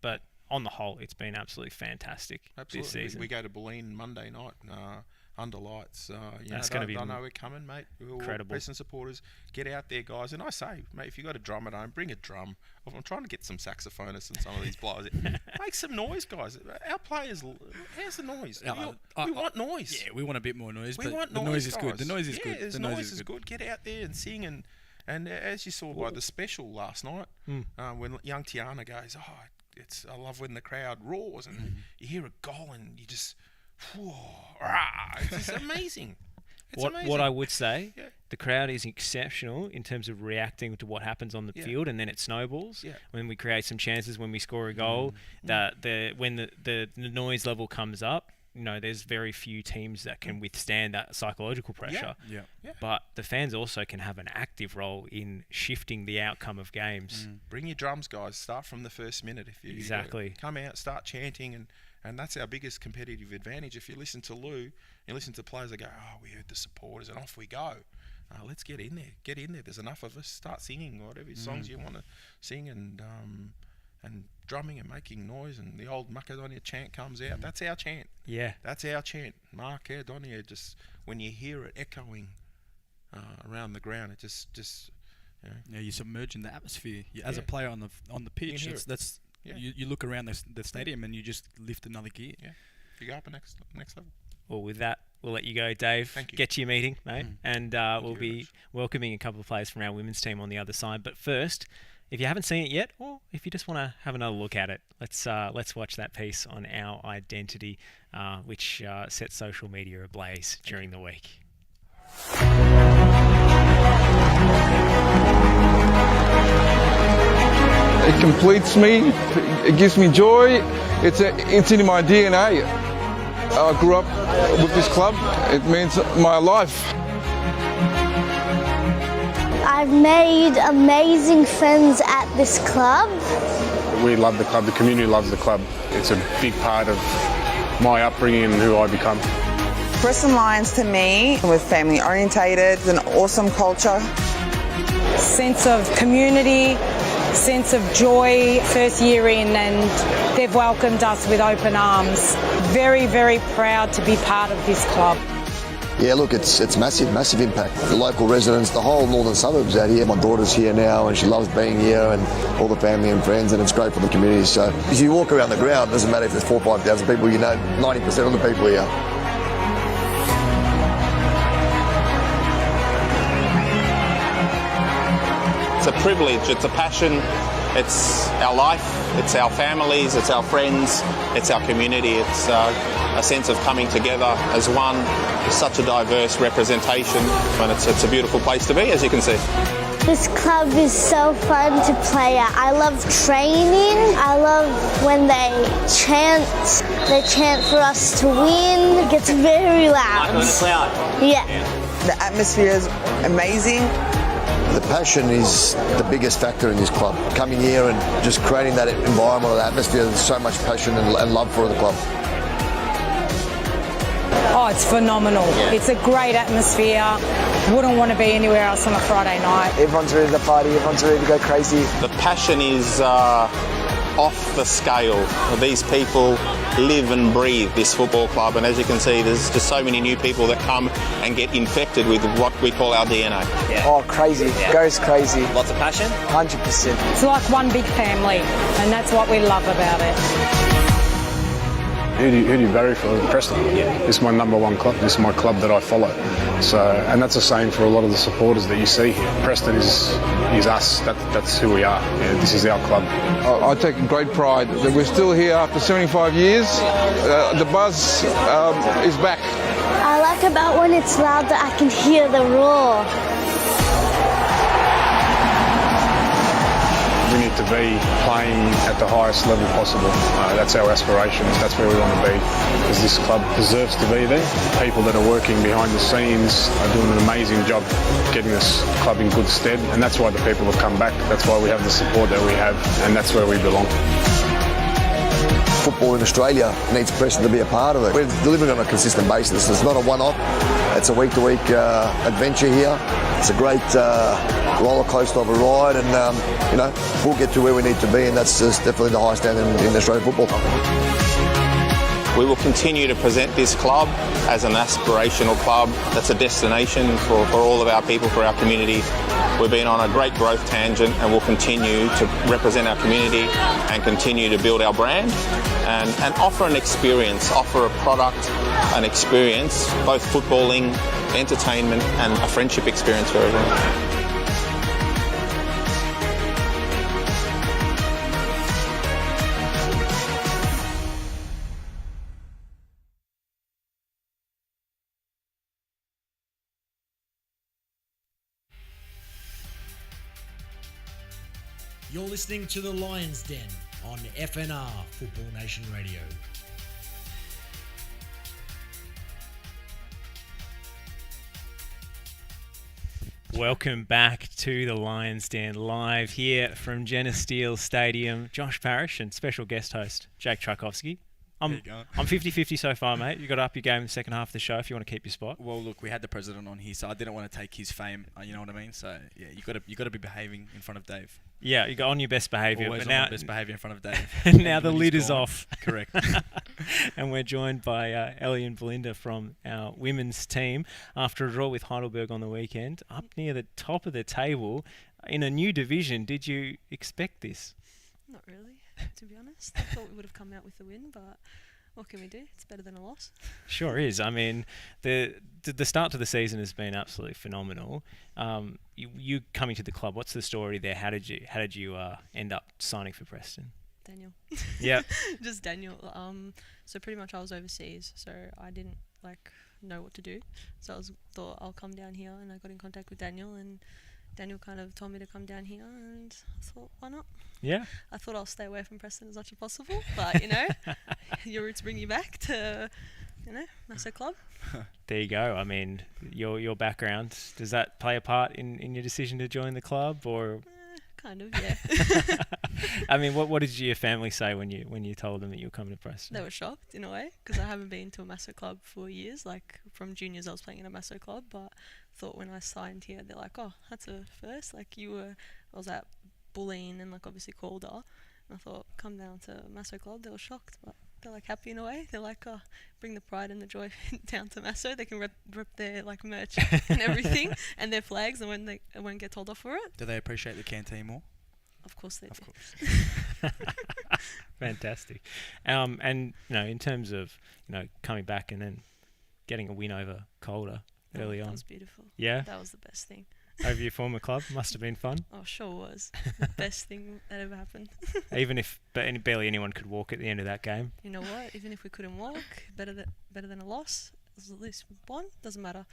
But on the whole, it's been absolutely fantastic this season. We go to Bulleen Monday night under lights. That's going to be I know we're coming, mate. Incredible. Preston supporters, get out there, guys. And I say, mate, if you got a drum at home, bring a drum. I'm trying to get some saxophonists and some of these blowers. Make some noise, guys. Our players, how's the noise? We want noise. Yeah, we want a bit more noise. We want the noise, is guys. good. The noise is good. The noise is good. Get out there and sing. And as you saw by the special last night, when young Tiana goes, I love when the crowd roars and you hear a goal and you just, it's amazing. What I would say, the crowd is exceptional in terms of reacting to what happens on the field, and then it snowballs. Yeah. When we create some chances, when we score a goal, when the noise level comes up, there's very few teams that can withstand that psychological pressure. Yeah. But the fans also can have an active role in shifting the outcome of games. Bring your drums, guys. Start from the first minute. If you come out, start chanting, and that's our biggest competitive advantage. If you listen to Lou, you listen to players that go, we heard the supporters, and off we go. Let's get in there. There's enough of us. Start singing whatever songs you want to sing, and and drumming and making noise, and the old Macedonia chant comes out. That's our chant. Yeah. That's our chant. Macedonia, just when you hear it echoing around the ground, it just you know. Yeah, you're submerging the atmosphere. As a Yeah. player on the pitch, hear it. that's Yeah. you look around the stadium and you just lift another gear. Yeah. You go up a next level. Well, with that, we'll let you go, Dave. Thank you. Get to your meeting, mate. And we'll you very be much. welcoming a couple of players from our women's team on the other side. But first, if you haven't seen it yet, or if you just want to have another look at it, let's watch that piece on our identity, which set social media ablaze during the week. It completes me. It gives me joy. It's in my DNA. I grew up with this club. It means my life. I've made amazing friends at this club. We love the club. The community loves the club. It's a big part of my upbringing and who I become. Preston Lions to me was family orientated, an awesome culture. Sense of community, sense of joy, first year in, and they've welcomed us with open arms. Very, very proud to be part of this club. Yeah, look, it's massive impact. The local residents, the whole northern suburbs out here. My daughter's here now and she loves being here, and all the family and friends, and it's great for the community. So if you walk around the ground, it doesn't matter if there's 4,000 or 5,000 people, you know 90% of the people here. It's a privilege, it's a passion, it's our life, it's our families, it's our friends, it's our community. It's a sense of coming together as one. It's such a diverse representation, and it's a beautiful place to be, as you can see. This club is so fun to play at. I love training. I love when they chant. They chant for us to win. It gets very loud. Yeah. The atmosphere is amazing. The passion is the biggest factor in this club. Coming here and just creating that environment, that atmosphere, there's so much passion and love for the club. Oh, it's phenomenal. It's a great atmosphere. Wouldn't want to be anywhere else on a Friday night. Everyone's ready to party, everyone's ready to go crazy. The passion is off the scale. These people live and breathe this football club, and as you can see, there's just so many new people that come and get infected with what we call our DNA. Yeah. Oh, crazy. Yeah. Goes crazy. Lots of passion? 100%. It's like one big family, and that's what we love about it. Who do you barry for? Preston. Yeah. This is my number one club. This is my club that I follow. So, and that's the same for a lot of the supporters that you see here. Preston is us. That's who we are. Yeah, this is our club. I take great pride that we're still here after 75 years. The buzz is back. I like about when it's loud that I can hear the roar. We need to be playing at the highest level possible. That's our aspirations. That's where we want to be, because this club deserves to be there. People that are working behind the scenes are doing an amazing job getting this club in good stead, and that's why the people have come back. That's why we have the support that we have, and that's where we belong. Football in Australia needs Preston to be a part of it. We're delivering on a consistent basis. It's not a one-off. It's a week-to-week adventure here. It's a great roller coaster of a ride, and we'll get to where we need to be, and that's just definitely the highest standard in Australian football. We will continue to present this club as an aspirational club that's a destination for all of our people, for our community. We've been on a great growth tangent, and we'll continue to represent our community and continue to build our brand and offer an experience, offer a product, an experience, both footballing, entertainment and a friendship experience for everyone. You're listening to The Lions Den on FNR Football Nation Radio. Welcome back to the Lions Den, live here from Jenna Steele Stadium. Josh Parrish and special guest host Jake Trajkovski. I'm 50-50 so far, mate. You got to up your game in the second half of the show if you want to keep your spot. Well, look, we had the president on here, so I didn't want to take his fame. You know what I mean? So yeah, you got to be behaving in front of Dave. Yeah, you got on your best behaviour. Always but on now my best behaviour in front of Dave. now the When lid he's is gone. off. Correct. And we're joined by Ellie and Belinda from our women's team after a draw with Heidelberg on the weekend, up near the top of the table in a new division. Did you expect this? Not really, to be honest. I thought we would have come out with the win, but what can we do? It's better than a loss. Sure is. I mean, the start to the season has been absolutely phenomenal. You coming to the club, what's the story there? How did you end up signing for Preston? Daniel. Yeah. Just Daniel. So pretty much I was overseas, so I didn't know what to do. So thought I'll come down here, and I got in contact with Daniel, and Daniel kind of told me to come down here, and I thought, why not? Yeah. I thought I'll stay away from Preston as much as possible, but your roots bring you back to, Maso Club. There you go. I mean, your background, does that play a part in your decision to join the club, or? Kind of, yeah. I mean, what did your family say when you told them that you were coming to Preston? They were shocked in a way, because I haven't been to a Maso Club for years. Like from juniors, I was playing in a Maso Club, but thought when I signed here, they're like, "Oh, that's a first." Like I was at Bulleen and obviously Calder, and I thought, come down to Maso Club. They were shocked, but they're happy in a way. They're like, "Oh, bring the pride and the joy down to Maso. They can rep their merch and everything and their flags, and when they won't get told off for it." Do they appreciate the canteen more? Of course they do. Of course. Fantastic. And in terms of coming back and then getting a win over Calder early on. That was beautiful. Yeah. That was the best thing. Over your former club, must have been fun. Oh, sure was. The best thing that ever happened. Even if barely anyone could walk at the end of that game. You know what? Even if we couldn't walk, better than a loss. At least we won. Doesn't matter.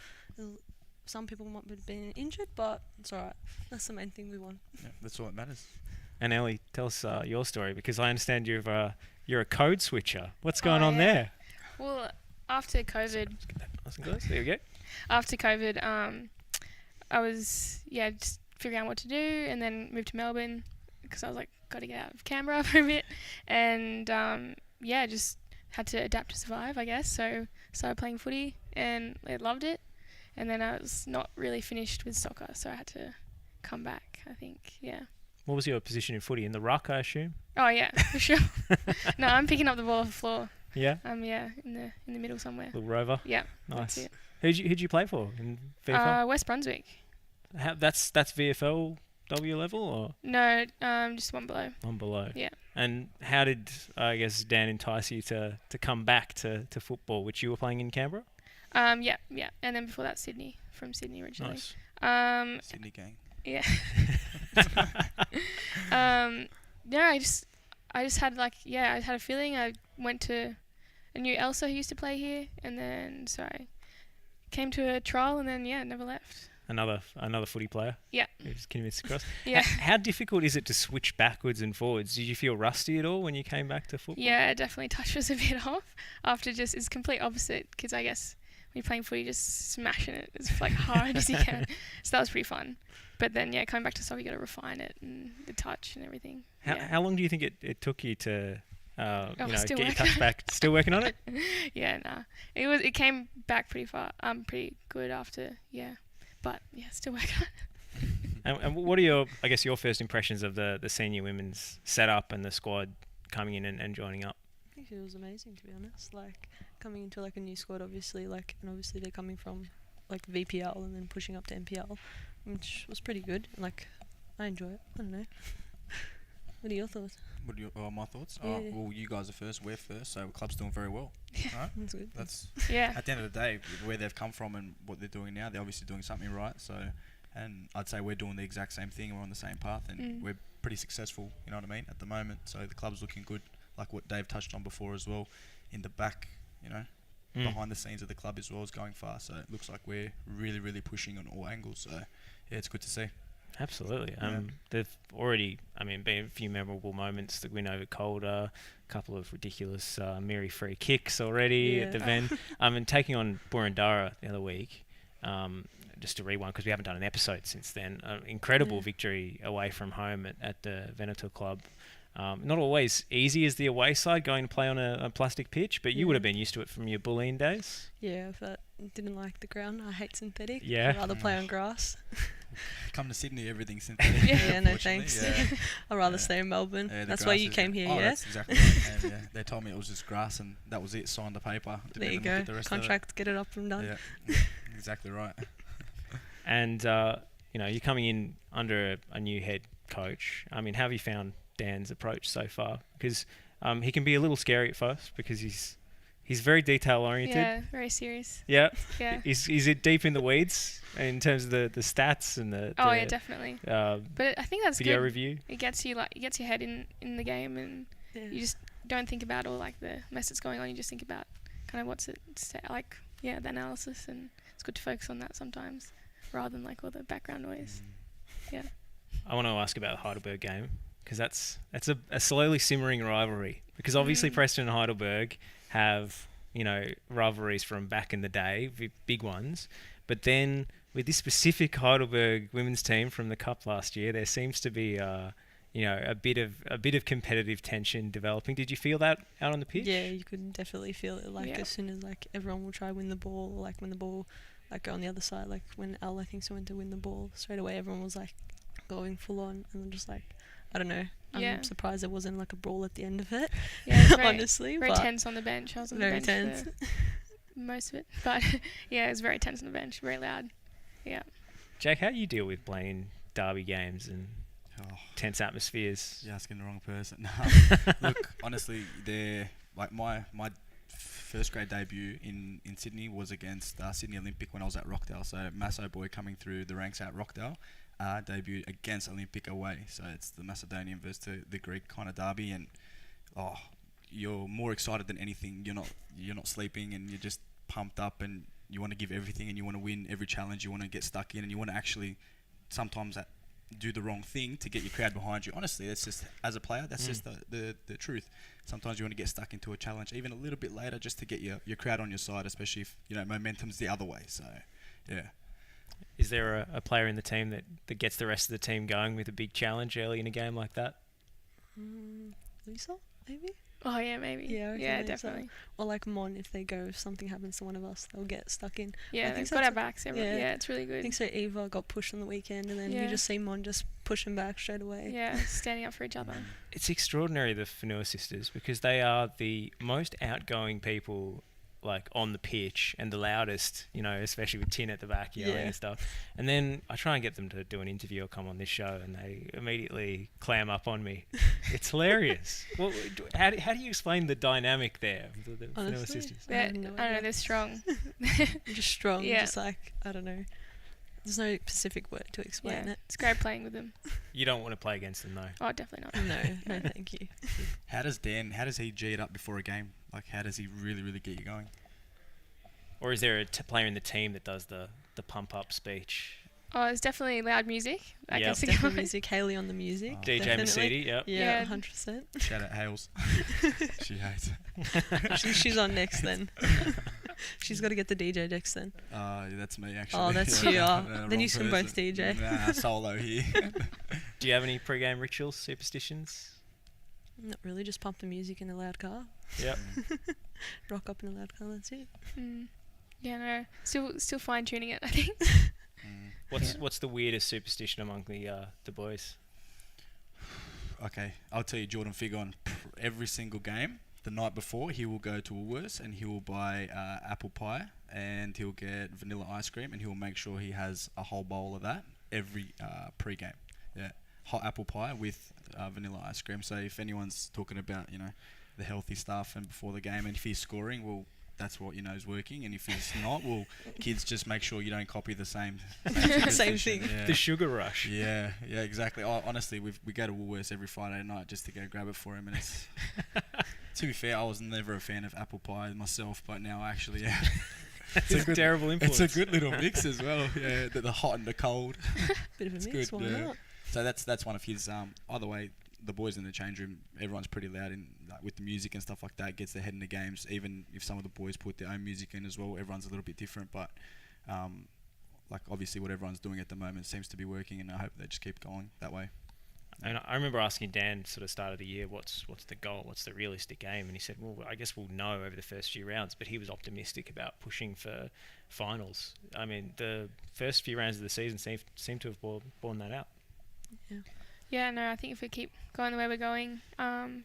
Some people might have been injured, but it's alright. That's the main thing, we won. Yeah, that's all that matters. And Ellie, tell us your story, because I understand you're a code switcher. What's going on there? Well, after COVID. Nice and close. There we go. After COVID, I was just figuring out what to do, and then moved to Melbourne because I was got to get out of Canberra for a bit, and just had to adapt to survive, I guess. So started playing footy, and I loved it, and then I was not really finished with soccer, so I had to come back, I think. Yeah. What was your position in footy? In the ruck, I assume? Oh yeah, for sure. No, I'm picking up the ball off the floor. Yeah. In the middle somewhere. Little rover. Yeah. Nice. That's it. Who'd you play for in VFL? West Brunswick. That's VFL W level, or? No, just one below. One below. Yeah. And how did Dan entice you to come back to football, which you were playing in Canberra? Yeah. And then before that, Sydney, from Sydney originally. Nice. Sydney gang. Yeah. I just had I had a feeling. I knew Elsa who used to play here, and then I came to a trial, and then never left. Another footy player. Yeah. Just convinced across. Yeah. How difficult is it to switch backwards and forwards? Did you feel rusty at all when you came back to football? Yeah, definitely touch was a bit off after it's complete opposite, because I guess when you're playing footy, just smashing it as hard as you can. So that was pretty fun. But then coming back to soccer, you got to refine it and the touch and everything. How long do you think it took you to get your touch back? Still working on it? Yeah, nah. It came back pretty far. Pretty good after, but still working on it. And what are your first impressions of the senior women's setup and the squad coming in and joining up? I think it was amazing, to be honest. Coming into a new squad, obviously, and obviously they're coming from VPL and then pushing up to NPL, which was pretty good. I enjoy it. I don't know. What are your thoughts? My thoughts? Yeah. Well, you guys are first, we're first, so the club's doing very well. Right? That's good. That's yeah. At the end of the day, where they've come from and what they're doing now, they're obviously doing something right. So, and I'd say we're doing the exact same thing. We're on the same path, and we're pretty successful. You know what I mean? At the moment, so the club's looking good, like what Dave touched on before as well. In the back, behind the scenes of the club as well is going fast. So it looks like we're really, really pushing on all angles. So yeah, it's good to see. Absolutely. There've already, been a few memorable moments. The win over Calder, a couple of ridiculous Mary free kicks already at the Ven. And taking on Burundara the other week, just to rewind, because we haven't done an episode since then. Incredible victory away from home at the Venator Club. Not always easy as the away side going to play on a plastic pitch, but you would have been used to it from your Bulleen days. Yeah, but didn't like the ground. I hate synthetic. Yeah. I'd rather play on grass. Come to Sydney, everything's synthetic. Yeah, no unfortunately. thanks. Yeah. I'd rather stay in Melbourne. Yeah, the That's why grass you is- came here, oh, yeah? that's exactly right. And, yeah, they told me it was just grass, and that was it. Signed the paper. Didn't There you even look go. at the rest Contract, get it up and done. Of it. Yeah, exactly right. And you're coming in under a new head coach. I mean, how have you found Dan's approach so far? Because he can be a little scary at first because he's very detail oriented. Yeah, very serious. Yeah. Yeah. Is it deep in the weeds in terms of the stats and the Oh yeah, definitely. But I think that's video good. review. It gets your head in the game, and you just don't think about all like the mess that's going on. You just think about kind of what's it like. Yeah, the analysis, and it's good to focus on that sometimes, rather than like all the background noise. Yeah. I want to ask about the Heidelberg game because that's a slowly simmering rivalry. Because obviously Preston and Heidelberg have rivalries from back in the day, big ones, but then with this specific Heidelberg women's team from the Cup last year, there seems to be a bit of competitive tension developing. Did you feel that out on the pitch? Yeah, you could definitely feel it. Like as soon as like everyone will try to win the ball, or like when the ball like go on the other side, like when Al I think went to win the ball, straight away everyone was like going full on, and I'm just like, I don't know. I'm surprised there wasn't like a brawl at the end of it. Yeah, very, honestly, very tense on the bench. I was on the bench tense. for most of it, but yeah, it was very tense on the bench, very loud. Yeah. Jake, how do you deal with playing in derby games and tense atmospheres? You're asking the wrong person. Look, honestly, they're like my first grade debut in Sydney was against Sydney Olympic when I was at Rockdale. So Masso boy coming through the ranks at Rockdale. Debuted against Olympic away, so it's the Macedonian versus the Greek kind of derby, and you're more excited than anything. You're not sleeping, and you're just pumped up, and you want to give everything, and you want to win every challenge. You want to get stuck in, and you want to actually sometimes do the wrong thing to get your crowd behind you. Honestly, that's just as a player, that's just the truth. Sometimes you want to get stuck into a challenge even a little bit later just to get your crowd on your side, especially if momentum's the other way. So yeah. Is there a player in the team that gets the rest of the team going with a big challenge early in a game like that? Lisa, maybe? Oh yeah, maybe. Yeah, definitely. Or like Mon, if something happens to one of us, they'll get stuck in. Yeah, they've got our backs. Yeah, it's really good. I think so. Eva got pushed on the weekend, and then you just see Mon just pushing back straight away. Yeah, standing up for each other. It's extraordinary, the Fanua sisters, because they are the most outgoing people like on the pitch and the loudest, especially with Tin at the back yelling and stuff. And then I try and get them to do an interview or come on this show, and they immediately clam up on me. It's hilarious. Well, how do you explain the dynamic there? The Fanua sisters. I don't know. They're strong. Just strong. Yeah. Just like I don't know. There's no specific word to explain it. It's great playing with them. You don't want to play against them, though. Oh, definitely not. No, thank you. How does he G it up before a game? Like, how does he really, really get you going? Or is there a player in the team that does the pump-up speech? Oh, it's definitely loud music. I guess definitely music. Haley on the music. DJ Mercedes, Yeah, 100%. Shout out Hales. She hates it. She's on next then. She's got to get the DJ next then. That's me actually. Oh, that's you. Then you can both DJ. Nah, solo here. Do you have any pre-game rituals, superstitions? Not really, just pump the music in a loud car. Yep. Rock up in a loud car, that's it. Yeah, no. Still fine-tuning it, I think. What's the weirdest superstition among the boys? Okay, I'll tell you, Jordan Fig on every single game. The night before, he will go to Woolworths and he will buy apple pie and he'll get vanilla ice cream and he'll make sure he has a whole bowl of that every pre-game. Yeah, hot apple pie with vanilla ice cream. So if anyone's talking about the healthy stuff and before the game, and if he's scoring, well, that's what is working. And if he's not, well, kids, just make sure you don't copy the same thing. Yeah. The sugar rush. Yeah, exactly. Honestly, we go to Woolworths every Friday night just to go grab it for him, and it's. To be fair, I was never a fan of apple pie myself, but now I actually am. It's a terrible influence. It's a good little mix as well. Yeah, the hot and the cold. Bit of a it's mix, good, why not? So that's one of his. Either way, the boys in the change room, everyone's pretty loud with the music and stuff like that. Gets their head in the games. Even if some of the boys put their own music in as well, everyone's a little bit different. But obviously, what everyone's doing at the moment seems to be working, and I hope they just keep going that way. And I remember asking Dan sort of start of the year, what's the goal, what's the realistic game, and he said, well, I guess we'll know over the first few rounds, but he was optimistic about pushing for finals. I mean, the first few rounds of the season seem to have borne that out. Yeah, no, I think if we keep going the way we're going,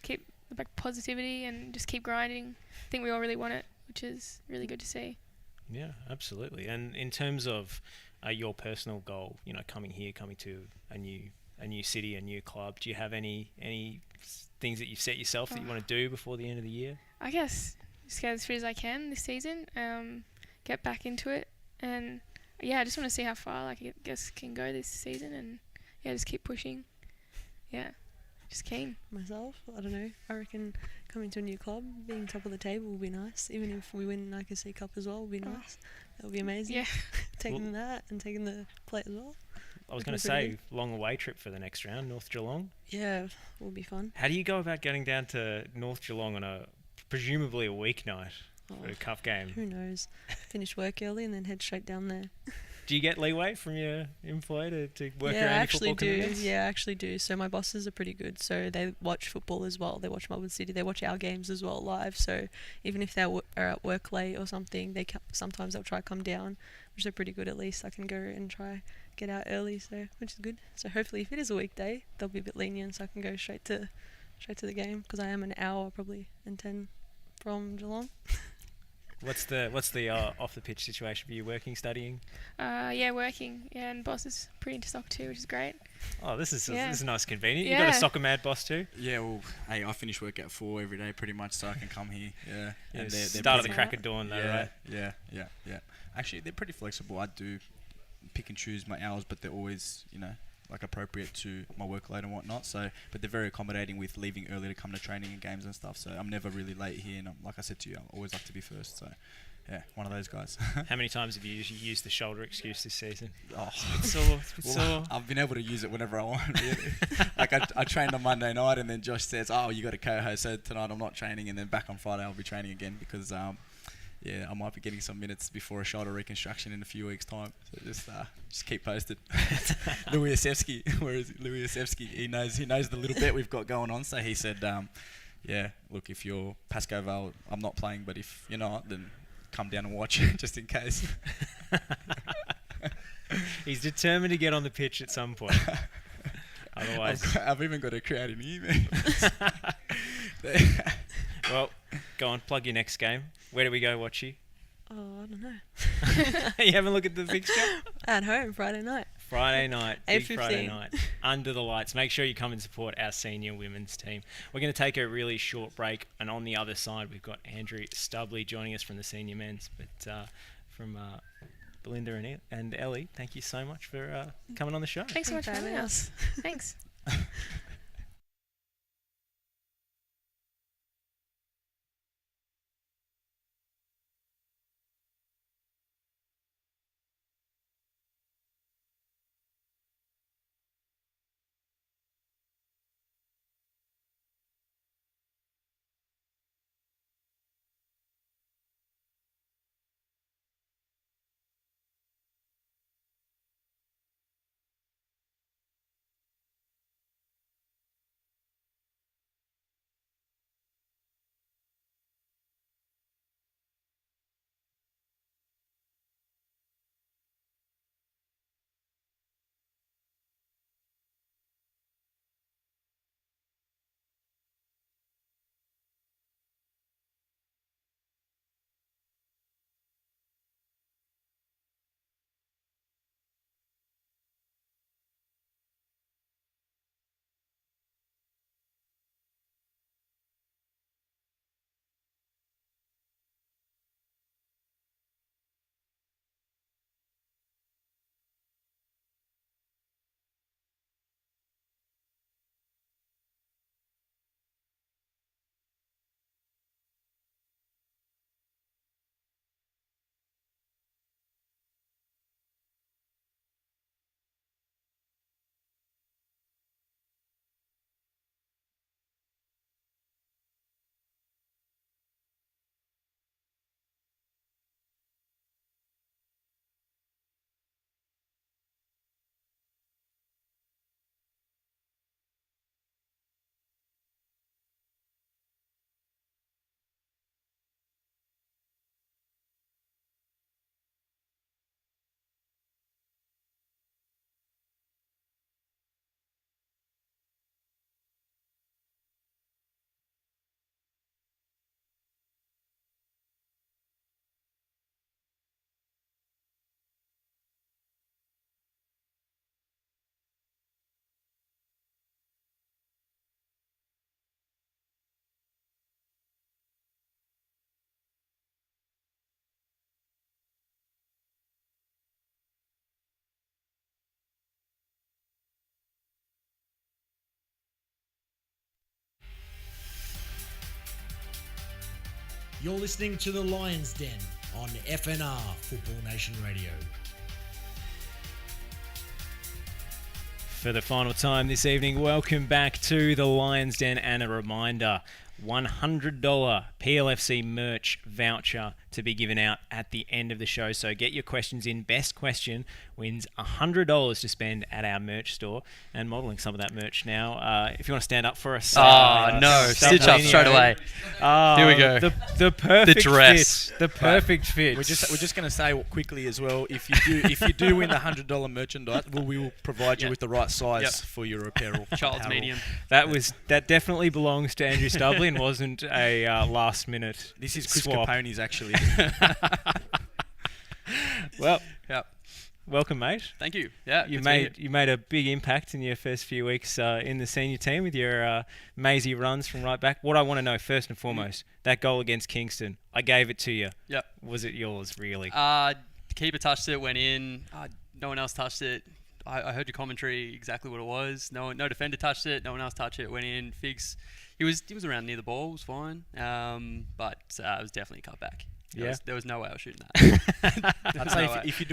keep the positivity and just keep grinding, I think we all really want it, which is really good to see. Yeah, absolutely. And in terms of your personal goal, coming to a new city, a new club, do you have any things that you've set yourself that you want to do before the end of the year? I guess just get as fit as I can this season, get back into it, and I just want to see how far I can go this season, and just keep pushing. Yeah, just keen. Myself, I don't know. I reckon coming to a new club, being top of the table will be nice. Even if we win like a C Cup as well, will be nice. That would be amazing. Yeah. Taking that and taking the plate as well. I was going to say, long away trip for the next round, North Geelong. Yeah, will be fun. How do you go about getting down to North Geelong on presumably a weeknight for a cup game? Who knows? Finish work early and then head straight down there. Do you get leeway from your employer to work around your football commitments? Yeah, I actually do. So my bosses are pretty good. So they watch football as well. They watch Melbourne City. They watch our games as well live. So even if they are at work late or something, sometimes they'll try to come down, which they're pretty good. At least I can go and try get out early, so which is good. So hopefully, if it is a weekday, they'll be a bit lenient, so I can go straight to the game because I am an hour probably and 10 from Geelong. What's the off the pitch situation for you? Working, studying? Working. Yeah, and boss is pretty into soccer too, which is great. Oh, this is nice, convenient. Yeah. You got a soccer mad boss too? Yeah, well, hey, I finish work at 4 every day pretty much, so I can come here. Yeah, and they're start of the crack of dawn though, right? Yeah. Actually, they're pretty flexible. I do pick and choose my hours, but they're always, like appropriate to my workload and whatnot. So, but they're very accommodating with leaving early to come to training and games and stuff. So I'm never really late here, and like I said to you, I always like to be first. So, yeah, one of those guys. How many times have you used the shoulder excuse this season? Oh, it's sore. I've been able to use it whenever I want. Really. Like I trained on Monday night, and then Josh says, "Oh, you got a co-host, so tonight I'm not training," and then back on Friday I'll be training again because I might be getting some minutes before a shoulder reconstruction in a few weeks' time. So just keep posted. Louis Asevsky, where is Louis Asevsky? He knows the little bit we've got going on. So he said, look, if you're Pascoe Vale, I'm not playing, but if you're not, then come down and watch just in case. He's determined to get on the pitch at some point. Otherwise, I've even got to create an email. Well, go on, plug your next game. Where do we go watch you? Oh, I don't know. You haven't looked at the fixture? At home, Friday night. Friday night, big 8:15. Friday night, under the lights. Make sure you come and support our senior women's team. We're going to take a really short break, and on the other side, we've got Andrew Stubley joining us from the senior men's. But from Belinda and Ellie, thank you so much for coming on the show. Thanks so much for having us. Thanks. You're listening to the Lions Den on FNR Football Nation Radio. For the final time this evening, welcome back to the Lions Den, and a reminder, $100 PLFC merch voucher to be given out at the end of the show. So get your questions in. Best question wins $100 to spend at our merch store. And modelling some of that merch now. If you want to stand up for us. Stitch up straight away. Here we go. The perfect dress. fit. The perfect fit. We're just going to say quickly as well, if you do win the $100 merchandise, we will provide you with the right size for your apparel. Child's medium. That definitely belongs to Andrew Stubley and wasn't a last minute. This is Chris swap. Capone's actually. Well, yep. Welcome, mate. Thank you. Yeah, you made a big impact in your first few weeks in the senior team with your mazy runs from right back. What I want to know first and foremost, that goal against Kingston, I gave it to you. Yep. Was it yours, really? Keeper touched it, went in. No one else touched it. I heard your commentary exactly what it was. No defender touched it. No one else touched it. Went in. Figs, he was around near the ball. It was fine. But it was definitely cut back. There was no way I was shooting that. I'd say if you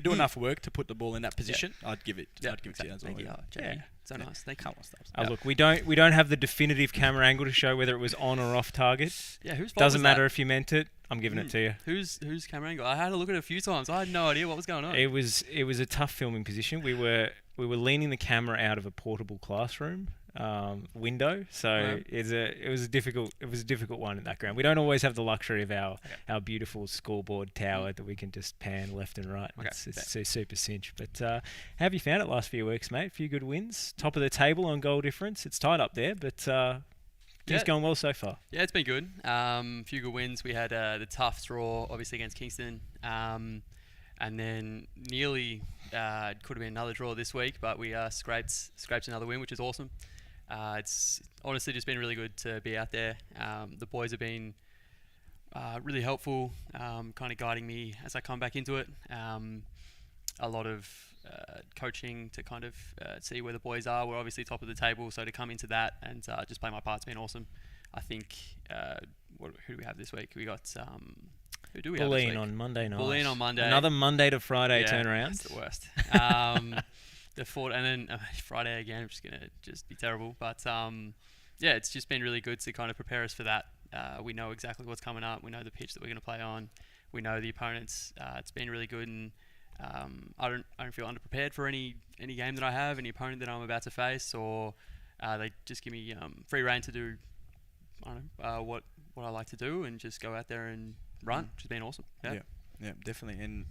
do enough work to put the ball in that position, I'd give it. I'd give it to you as well. Thank you, Jamie. So nice. Thank you. Look, we don't have the definitive camera angle to show whether it was on or off target. Yeah, whose fault Doesn't was matter that? if you meant it. I'm giving it to you. Whose camera angle? I had to look at it a few times. I had no idea what was going on. It was a tough filming position. We were leaning the camera out of a portable classroom window, so it was a difficult one in that ground. We don't always have the luxury of our beautiful scoreboard tower that we can just pan left and right. Okay. It's a super cinch. But how have you found it last few weeks, mate? A few good wins, top of the table on goal difference. It's tied up there, but things going well so far. Yeah, it's been good. Few good wins. We had the tough draw, obviously, against Kingston. And then nearly could have been another draw this week, but we scraped another win, which is awesome. It's honestly just been really good to be out there. The boys have been really helpful, kind of guiding me as I come back into it. A lot of coaching to kind of see where the boys are. We're obviously top of the table, so to come into that and just play my part's been awesome. I think, who do we have this week? We got... Who do we have this week? on Monday night. Bulleen on Monday. Another Monday to Friday turnaround. That's the worst. And then Friday again, which is going to just be terrible. But it's just been really good to kind of prepare us for that. We know exactly what's coming up. We know the pitch that we're going to play on. We know the opponents. It's been really good, and I don't feel underprepared for any game that I have, any opponent that I'm about to face, or they just give me free rein to do what I like to do and just go out there and run, which has been awesome. Yeah, definitely. And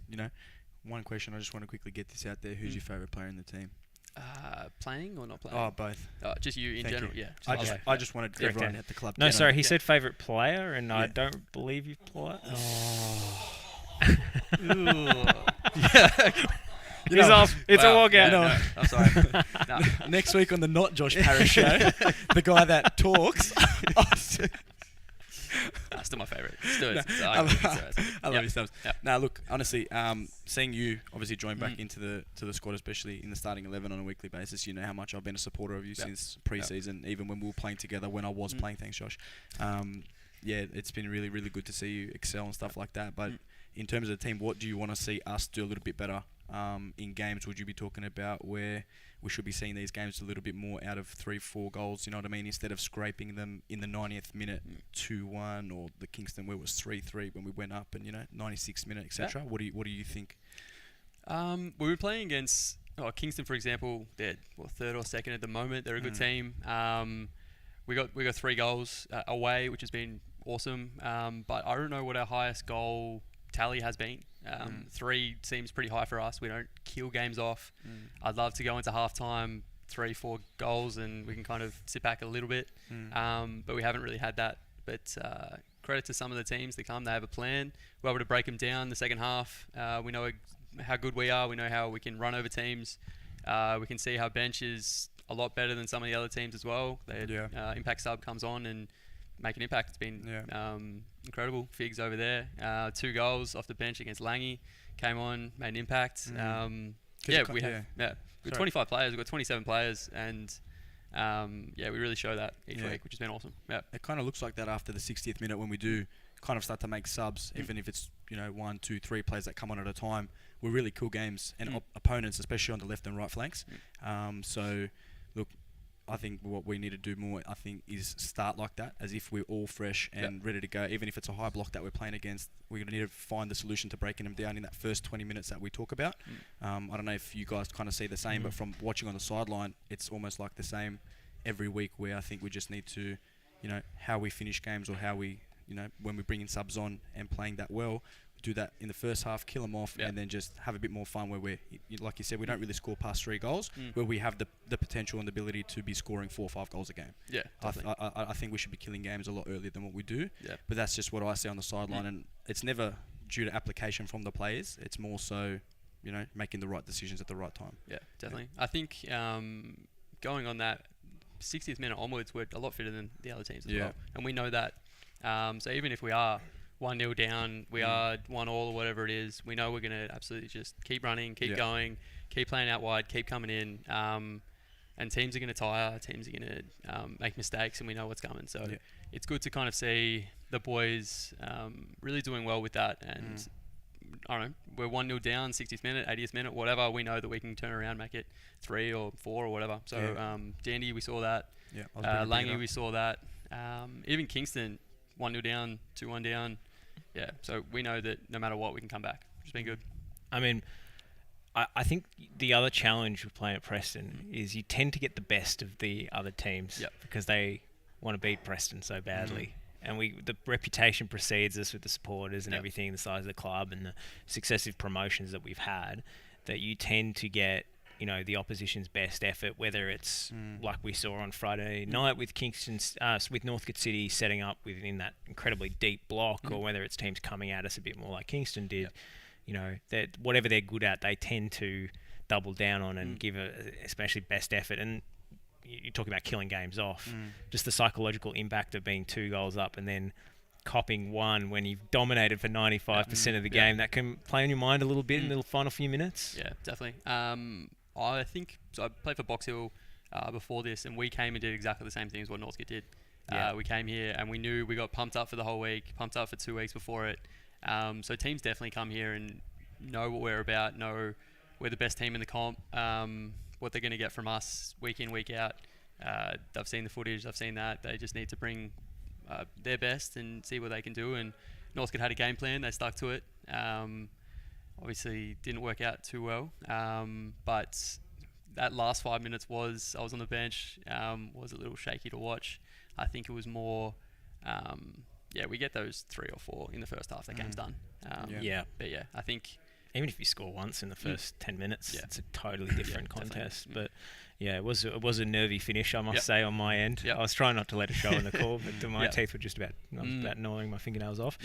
one question, I just want to quickly get this out there. Who's your favourite player in the team? Playing or not playing? Oh, both. Just you in Thank general. You. Yeah. I just wanted everyone at the club. No, sorry, he said favourite player, and I don't believe you play. He's off. It's a walkout. I'm sorry. Next week on the Not Josh Parrish show, the guy that talks. Still my favourite. I love you, Stubbs. Now, look, honestly, seeing you obviously join back into the squad, especially in the starting 11 on a weekly basis, you know how much I've been a supporter of you since pre-season, even when we were playing together, when I was playing. Thanks, Josh. It's been really, really good to see you excel and stuff like that. But in terms of the team, what do you want to see us do a little bit better in games? Would you be talking about where we should be seeing these games a little bit more out of 3-4 goals, you know what I mean, instead of scraping them in the 90th minute 2-1, or the Kingston where it was 3-3 when we went up, and 96th minute, etc. What do you think? We were playing against Kingston, for example. They're third or second at the moment. They're a good team. We got 3 goals away, which has been awesome. But I don't know what our highest goal tally has been. 3 seems pretty high for us. We don't kill games off. I'd love to go into halftime 3-4 goals and we can kind of sit back a little bit. But we haven't really had that. But credit to some of the teams that come. They have a plan. We're able to break them down the second half. We know how good we are. We know how we can run over teams. We can see how bench is a lot better than some of the other teams as well. Impact sub comes on and make an impact. It's been incredible. Figs over there. 2 goals off the bench against Langy. Came on, made an impact. We have 25 players. We've got 27 players, and we really show that each week, which has been awesome. Yeah, it kind of looks like that after the 60th minute when we do kind of start to make subs, even if it's 1, 2, 3 players that come on at a time, will really kill games and opponents, especially on the left and right flanks. So, look, I think what we need to do more, is start like that, as if we're all fresh and ready to go. Even if it's a high block that we're playing against, we're going to need to find the solution to breaking them down in that first 20 minutes that we talk about. I don't know if you guys kind of see the same, but from watching on the sideline, it's almost like the same every week, where I think we just need to, how we finish games, or how we, when we bring in subs on and playing that well, do that in the first half, kill them off, and then just have a bit more fun, where we're, like you said, we don't really score past 3 goals, where we have the potential and the ability to be scoring 4 or 5 goals a game. Yeah, I think we should be killing games a lot earlier than what we do. But that's just what I see on the sideline, and it's never due to application from the players. It's more so, making the right decisions at the right time. Yeah, definitely. I think going on that 60th minute onwards, we're a lot fitter than the other teams as well, and we know that. So even if we are 1-0 down, we are 1-1 or whatever it is, we know we're going to absolutely just keep running, keep going, keep playing out wide, keep coming in, and teams are going to tire, teams are going to make mistakes, and we know what's coming. So it's good to kind of see the boys really doing well with that. And I don't know, we're 1-0 down, 60th minute, 80th minute, whatever, we know that we can turn around, make it 3 or 4 or whatever. So Dandy, we saw that. Langy, we saw that. Even Kingston, 1-0 down, 2-1 down. Yeah, so we know that no matter what, we can come back. It's been good. I mean, I think the other challenge with playing at Preston is you tend to get the best of the other teams because they want to beat Preston so badly. And the reputation precedes us with the supporters and everything, the size of the club and the successive promotions that we've had, that you tend to get the opposition's best effort, whether it's like we saw on Friday night with with Northcote City setting up within that incredibly deep block, or whether it's teams coming at us a bit more like Kingston did. That whatever they're good at, they tend to double down on and give especially best effort. And you're talking about killing games off, just the psychological impact of being 2 goals up and then copping 1 when you've dominated for 95% of the game. That can play on your mind a little bit in the final few minutes. Yeah, definitely. I think so. I played for Box Hill before this, and we came and did exactly the same thing as what Northcote did. We came here and we knew we got pumped up for the whole week, pumped up for 2 weeks before it. So teams definitely come here and know what we're about, know we're the best team in the comp, what they're going to get from us week in, week out. I've seen the footage, I've seen that. They just need to bring their best and see what they can do. And Northcote had a game plan, they stuck to it. Obviously didn't work out too well, but that last 5 minutes I was on the bench, was a little shaky to watch. I think it was more, we get those 3 or 4 in the first half, that game's done. But yeah, I think even if you score once in the first 10 minutes, it's a totally different contest. But yeah, it was a nervy finish, I must say, on my end. I was trying not to let it show in the call, but my teeth were just about gnawing my fingernails off.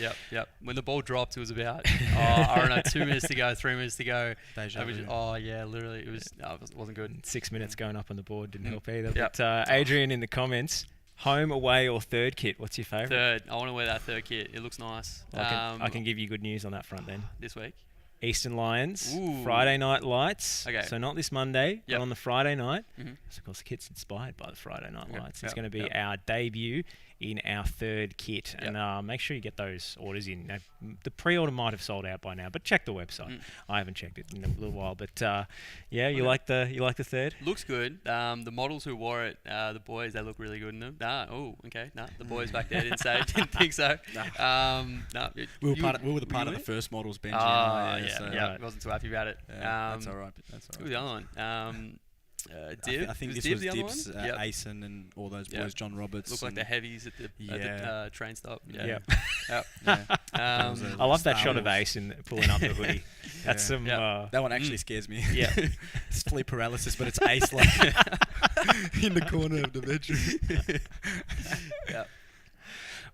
When the ball dropped, it was about, I don't know, 2 minutes to go, 3 minutes to go. Literally, it wasn't good. 6 minutes going up on the board didn't help either. But Adrian in the comments, home, away, or third kit? What's your favourite? Third. I want to wear that third kit. It looks nice. I can give you good news on that front then. This week? Eastern Lions, Friday Night Lights. Okay. So not this Monday, but on the Friday night. So of course the kit's inspired by the Friday Night Lights. It's going to be our debut in our third kit. And make sure you get those orders in. Now, the pre-order might have sold out by now, but check the website. I haven't checked it in a little while. But you like the third? Looks good. The models who wore it, the boys, they look really good in them. The boys back there didn't think so. We were the part of the first models bench. I wasn't too happy about it. That's all right. Who was the other one? Div? I think this was Div's, Asen and all those boys, John Roberts. Look like the heavies at the train stop. I love that shot of Asen pulling up the hoodie. That's some. That one actually scares me. Sleep paralysis, but it's Ace like in the corner of the bedroom.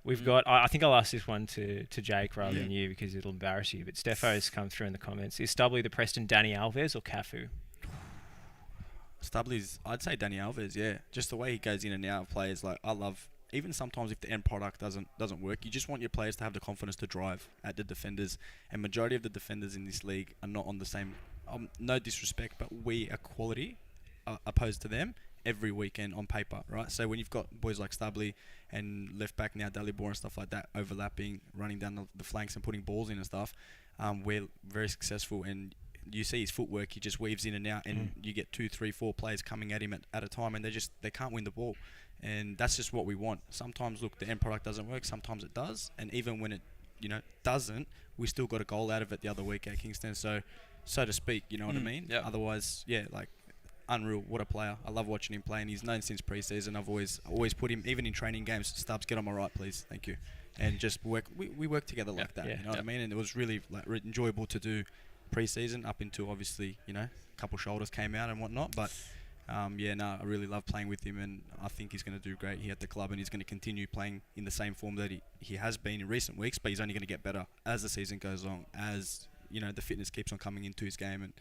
We've got, I think I'll ask this one to Jake rather than you because it'll embarrass you, but Stepho's come through in the comments. Is Stubley the Preston Danny Alves or Cafu? Stubley's, I'd say Danny Alves, just the way he goes in and out of players. Like, I love, even sometimes if the end product doesn't work, you just want your players to have the confidence to drive at the defenders. And majority of the defenders in this league are not on the same, no disrespect, but we are quality opposed to them. every weekend on paper, right? So when you've got boys like Stubley and left back now Dalibor and stuff like that overlapping, running down the flanks and putting balls in and stuff, we're very successful. And you see his footwork, he just weaves in and out, and you get 2, 3, 4 players coming at him at a time, and they can't win the ball. And that's just what we want. Sometimes, look, the end product doesn't work, sometimes it does, and even when it doesn't, we still got a goal out of it the other week at Kingston, so to speak, you know what I mean? Yep. Otherwise, unreal, what a player. I love watching him play, and he's known since pre-season. I've always put him, even in training games, Stubbs, get on my right, please, thank you. And just work, we work together like that, you know what I mean? And it was really enjoyable to do pre-season up until obviously, a couple shoulders came out and whatnot, but I really love playing with him, and I think he's going to do great here at the club, and he's going to continue playing in the same form that he has been in recent weeks, but he's only going to get better as the season goes on, as the fitness keeps on coming into his game, and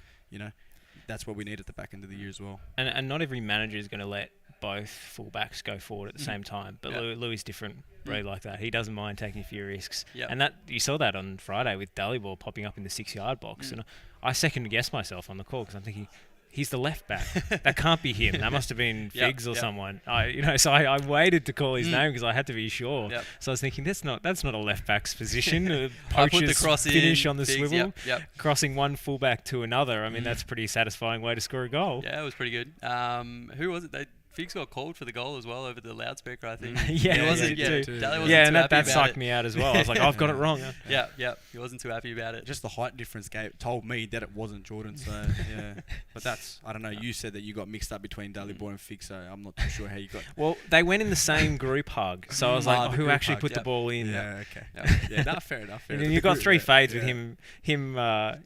that's what we need at the back end of the year as well. And not every manager is going to let both fullbacks go forward at the same time, but Louis different, really like that. He doesn't mind taking a few risks, and that you saw that on Friday with Dalibor popping up in the 6-yard box, and I second guessed myself on the call because I'm thinking, he's the left back. That can't be him. That must have been Figs or someone. So I waited to call his name because I had to be sure. So I was thinking that's not a left back's position. Poacher's finish on the Figs, swivel, crossing one fullback to another. I mean, that's a pretty satisfying way to score a goal. Yeah, it was pretty good. Who was it? Figs got called for the goal as well over the loudspeaker, I think. And that psyched me out as well. I was like, I've got it wrong. He wasn't too happy about it. Just the height difference told me that it wasn't Jordan, so but that's, I don't know, you said that you got mixed up between Dalibor and Figs, so I'm not too sure how you got. Well, they went in the same group hug, so I was like, who actually put the ball in? Yeah, okay. Fair enough. And then you got 3 fades with him, Dalibor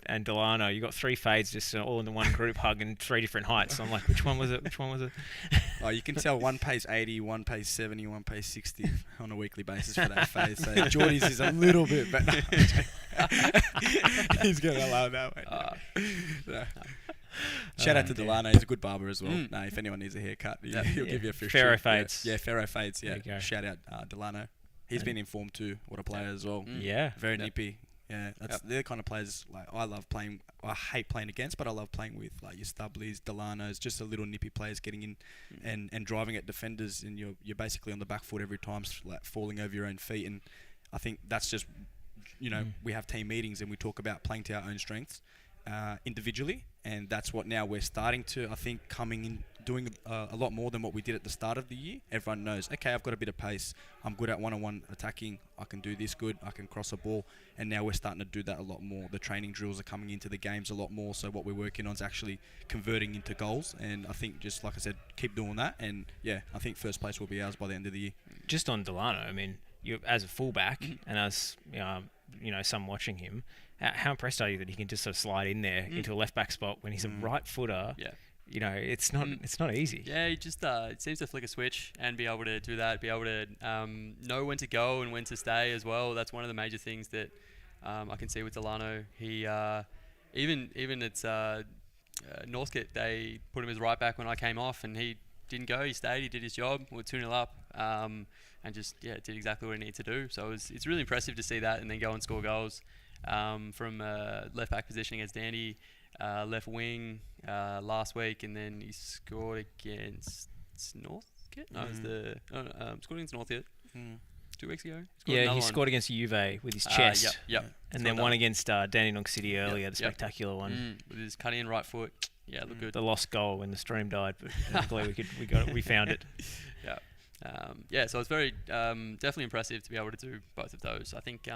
and Delano. You got 3 fades just all in the one group hug and 3 different heights. So I'm like, which one was it? Oh, you can tell one pays 80, one pays 70, one pays 60 on a weekly basis for that phase. So Geordie's is a little bit, but he's going to allow that way. Shout out to Delano, he's a good barber as well. If anyone needs a haircut, he'll give you a free Pharaoh fades. Pharaoh fades, Shout out Delano. He's been informed too. What a player as well. Very nippy. Yeah, they're the kind of players like I love playing. I hate playing against, but I love playing with, like your Stubleys, Delanos, just a little nippy players getting in and driving at defenders, and you're basically on the back foot every time, like falling over your own feet. And I think that's just, we have team meetings and we talk about playing to our own strengths individually, and that's what now we're starting to, I think, coming in, doing a lot more than what we did at the start of the year. Everyone knows, okay, I've got a bit of pace, I'm good at one-on-one attacking, I can do this good, I can cross a ball, and now we're starting to do that a lot more. The training drills are coming into the games a lot more, so what we're working on is actually converting into goals, and I think, just like I said, keep doing that, and I think first place will be ours by the end of the year. Just on Delano, I mean, you as a fullback and as some watching him, how impressed are you that he can just sort of slide in there into a left back spot when he's a right footer? It's not easy. Yeah, he just it seems to flick a switch and be able to do that, be able to know when to go and when to stay as well. That's one of the major things that I can see with Delano. He even it's Northcote, they put him as right back when I came off, and he didn't go. He stayed. He did his job. We were 2-0 up, and just did exactly what he needed to do. So it's really impressive to see that, and then go and score goals from left back position against Dandy. Left wing last week, and then he scored against Northcote. No, it was scored against Northcote 2 weeks ago. He scored against Juve with his chest. And then one that. Against Dandenong City earlier, the spectacular one. With his cutting in right foot. Yeah, looked good. The lost goal when the stream died, but luckily we found it. So it's very definitely impressive to be able to do both of those. I think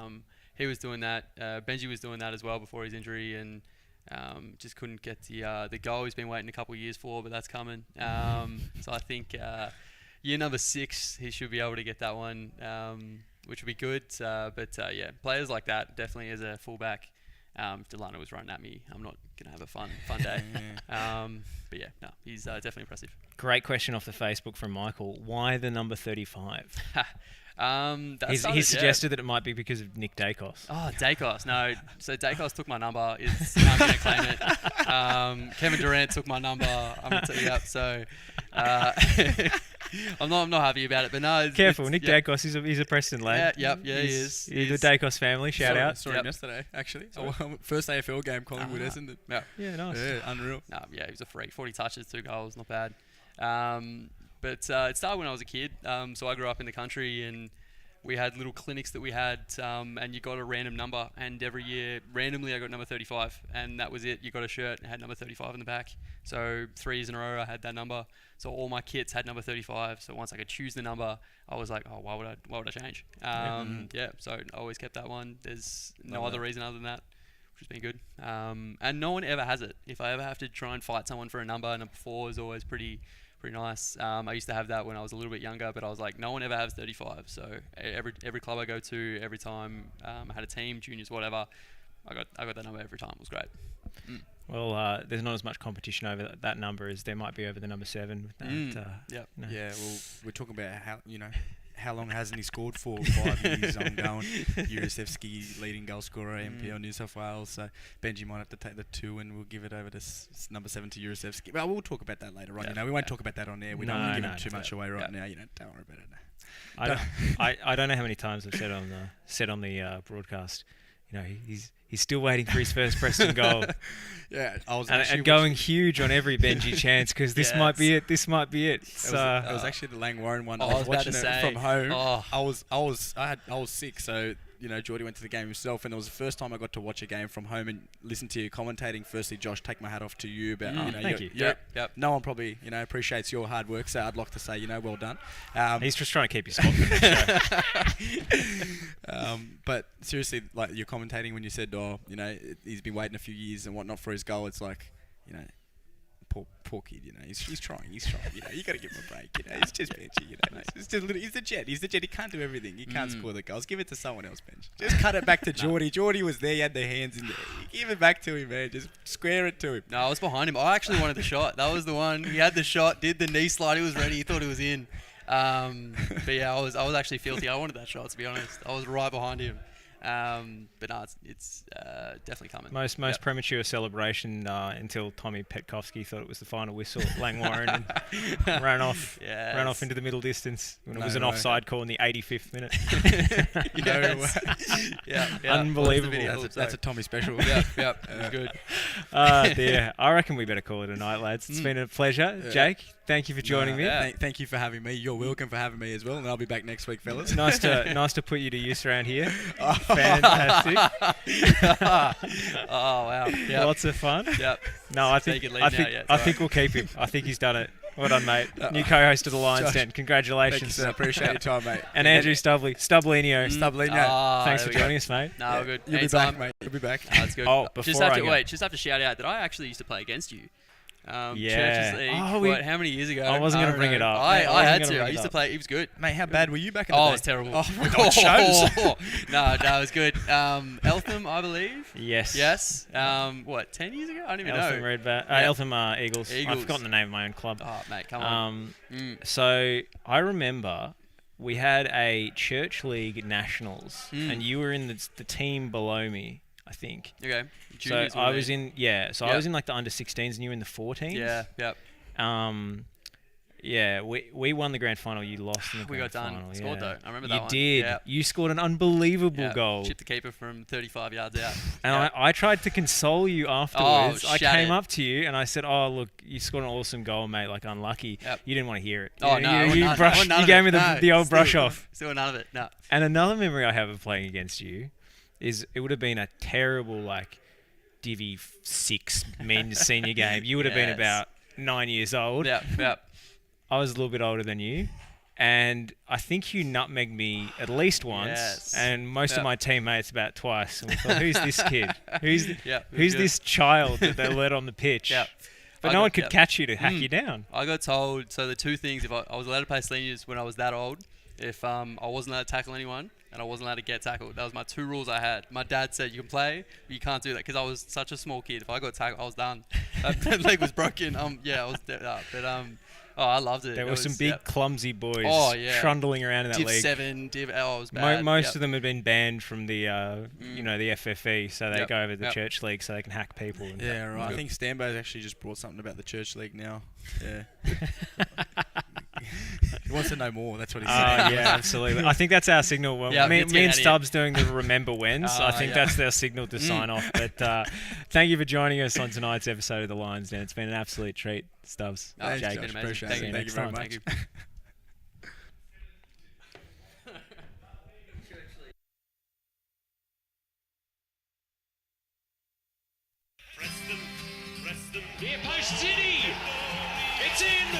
he was doing that. Benji was doing that as well before his injury, and just couldn't get the goal he's been waiting a couple of years for, but that's coming. So I think year number 6, he should be able to get that one, which would be good. Players like that, definitely as a fullback. If Delano was running at me, I'm not going to have a fun day. He's definitely impressive. Great question off the Facebook from Michael. Why the number 35? He suggested that it might be because of Nick Dacos. Oh, Dacos. No. So Dacos took my number. I'm going to claim it. Kevin Durant took my number. I'm going to tell you that. So I'm not happy about it, but no. Careful, Nick Dacos, he's a Preston lad. Yeah, he is. He's the Dacos family. Shout out. Saw him yesterday, actually. First AFL game, Collingwood, Essendon. Yeah, nice. Yeah, unreal. No, yeah, he was a freak. 40 touches, 2 goals, not bad. But it started when I was a kid. So I grew up in the country, and we had little clinics that we had, and you got a random number, and every year randomly I got number 35, and that was it. You got a shirt and had number 35 in the back. So 3 years in a row I had that number. So all my kits had number 35. So once I could choose the number, I was like, oh, why would I change? Yeah, so I always kept that one. There's no other reason other than that, which has been good. And no one ever has it. If I ever have to try and fight someone for a number 4 is always pretty nice. I used to have that when I was a little bit younger, but I was like, no one ever has 35. So every club I go to, every time I had a team, juniors, whatever, I got that number every time. It was great. Well, there's not as much competition over that number as there might be over the number 7. With that, Yeah, well, we're talking about how long hasn't he scored for? 5 years ongoing. Jurasevski, leading goal scorer, MPL New South Wales. So Benji might have to take the 2, and we'll give it over to number 7 to Jurasevski. Well, we'll talk about that later on. We won't talk about that on air. We don't want to give too much away right now. Don't worry about it. I don't know how many times I've said on the broadcast. He's still waiting for his first Preston goal. Yeah, I was and going huge on every Benji chance because this might be it. This might be it. It was actually the Lang Warren one. I was watching it from home. I was sick, so Geordie went to the game himself, and it was the first time I got to watch a game from home and listen to you commentating. Firstly, Josh, take my hat off to you about thank you. Yep. No one probably appreciates your hard work, so I'd like to say well done. He's just trying to keep you spot for the show. But seriously, like you're commentating when you said, he's been waiting a few years and whatnot for his goal. It's like, poor kid, he's trying. You got to give him a break. It's just Benji. He's the jet. He can't do everything. He can't score the goals. Give it to someone else, Benji. Just cut it back to Geordie. Geordie was there. He had the hands in there. Give it back to him, man. Just square it to him. No, I was behind him. I actually wanted the shot. That was the one. He had the shot. Did the knee slide. He was ready. He thought it was in. But yeah, I was actually filthy. I wanted that shot, to be honest. I was right behind him. But no, it's definitely coming. Most premature celebration until Tommy Petkovski thought it was the final whistle at Lang Warren and ran off into the middle distance when it was an offside call in the 85th minute. Unbelievable. That's a Tommy special. Yep. It was good. Dear. I reckon we better call it a night, lads. It's been a pleasure. Jake, thank you for joining me. Thank you for having me. You're welcome for having me as well, and I'll be back next week, fellas. Nice to put you to use around here. Fantastic. Oh wow. Yep. Lots of fun. Yep. No, I think we'll keep him. I think he's done it. Well done, mate. New co-host of the Lions Den. Congratulations. Thank you, sir. Appreciate your time, mate. And Andrew Stublinio. Thanks for joining us, mate. No, good. You'll be back, mate. You'll be back. That's good. Just have to shout out that I actually used to play against you. Churches League. How many years ago? I wasn't going to bring it up. I had to. I used to play. He was good. Mate, how bad were you back in the day? It was terrible. We got shows. No, it was good. Eltham, I believe. Yes. 10 years ago? I don't even know. Eltham Eagles. I've forgotten the name of my own club. Oh, mate, come on. So I remember we had a church league nationals, and you were in the team below me, I think. Okay. So I was in I was in like the under 16s and you were in the 14s. Yeah. Yep. We won the grand final. You lost in the grand final. We got done. Scored though. I remember that one. You did. Yep. You scored an unbelievable goal. Chipped the keeper from 35 yards out. And I tried to console you afterwards. I came up to you and I said, "Oh, look, you scored an awesome goal, mate. Like unlucky." Yep. You didn't want to hear it. You gave me the old brush off. Still none of it. No. And another memory I have of playing against you is it would have been a terrible Divi 6 men's senior game. You would have been about 9 years old. Yep. I was a little bit older than you. And I think you nutmegged me at least once, and most of my teammates about twice. And we thought, who's this kid? Who's this child that they let on the pitch? Yep. But no one could catch you to hack you down. I got told, so the two things, if I was allowed to play seniors when I was that old, if I wasn't allowed to tackle anyone, and I wasn't allowed to get tackled. That was my 2 rules I had. My dad said, you can play, but you can't do that, because I was such a small kid. If I got tackled, I was done. That leg was broken. I was dead up. But I loved it. There were some big clumsy boys trundling around in that Div league. 7, it was bad. Most of them had been banned from the the FFE, so they go over to the church league so they can hack people. Yeah, right. I think Stambo's actually just brought something about the church league now. Yeah. He wants to know more. That's what he's saying. Yeah, absolutely. I think that's our signal. Well, Yeah, me let's and get outta Stubbs doing the remember wins. I think that's their signal to sign off. But thank you for joining us on tonight's episode of the Lions Den. It's been an absolute treat, Stubbs. Thanks, Jake, Josh. Appreciate it. Thank you very much. much. Near post City. It's in.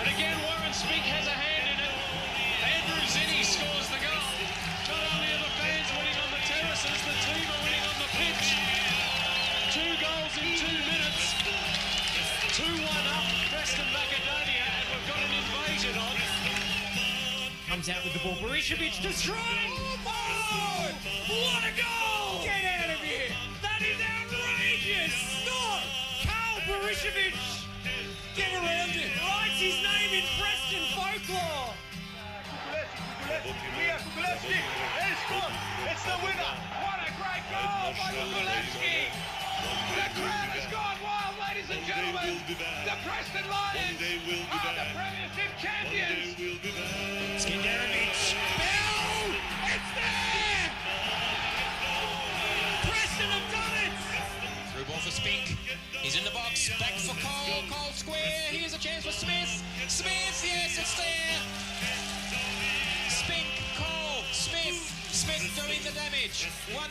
And again, Warren Spink has a hand in it. Andrew Zinni scores the goal. Not only are the fans winning on the terraces, the team are winning on the pitch. 2 goals in 2 minutes. 2-1 up, Preston Macedonia, and we've got an invasion on. Comes out with the ball. Berishevic to strike. Oh! What a goal! Get out of here! That is outrageous! Stop! Carl Berishevic! Get around it! Writes his name in Preston folklore! It's the winner! What a great goal by Kukulevski! The crowd has gone wild, ladies and gentlemen! The Preston Lions are the Premiership champions! Skenderovic! Bell! It's there! Preston have done it! Through ball for Spink. He's in the box. Back for Cole. Cole square. Here's a chance for Smith. Smith, yes, it's there. Spink, Cole, Smith. Smith doing the damage. 1-0.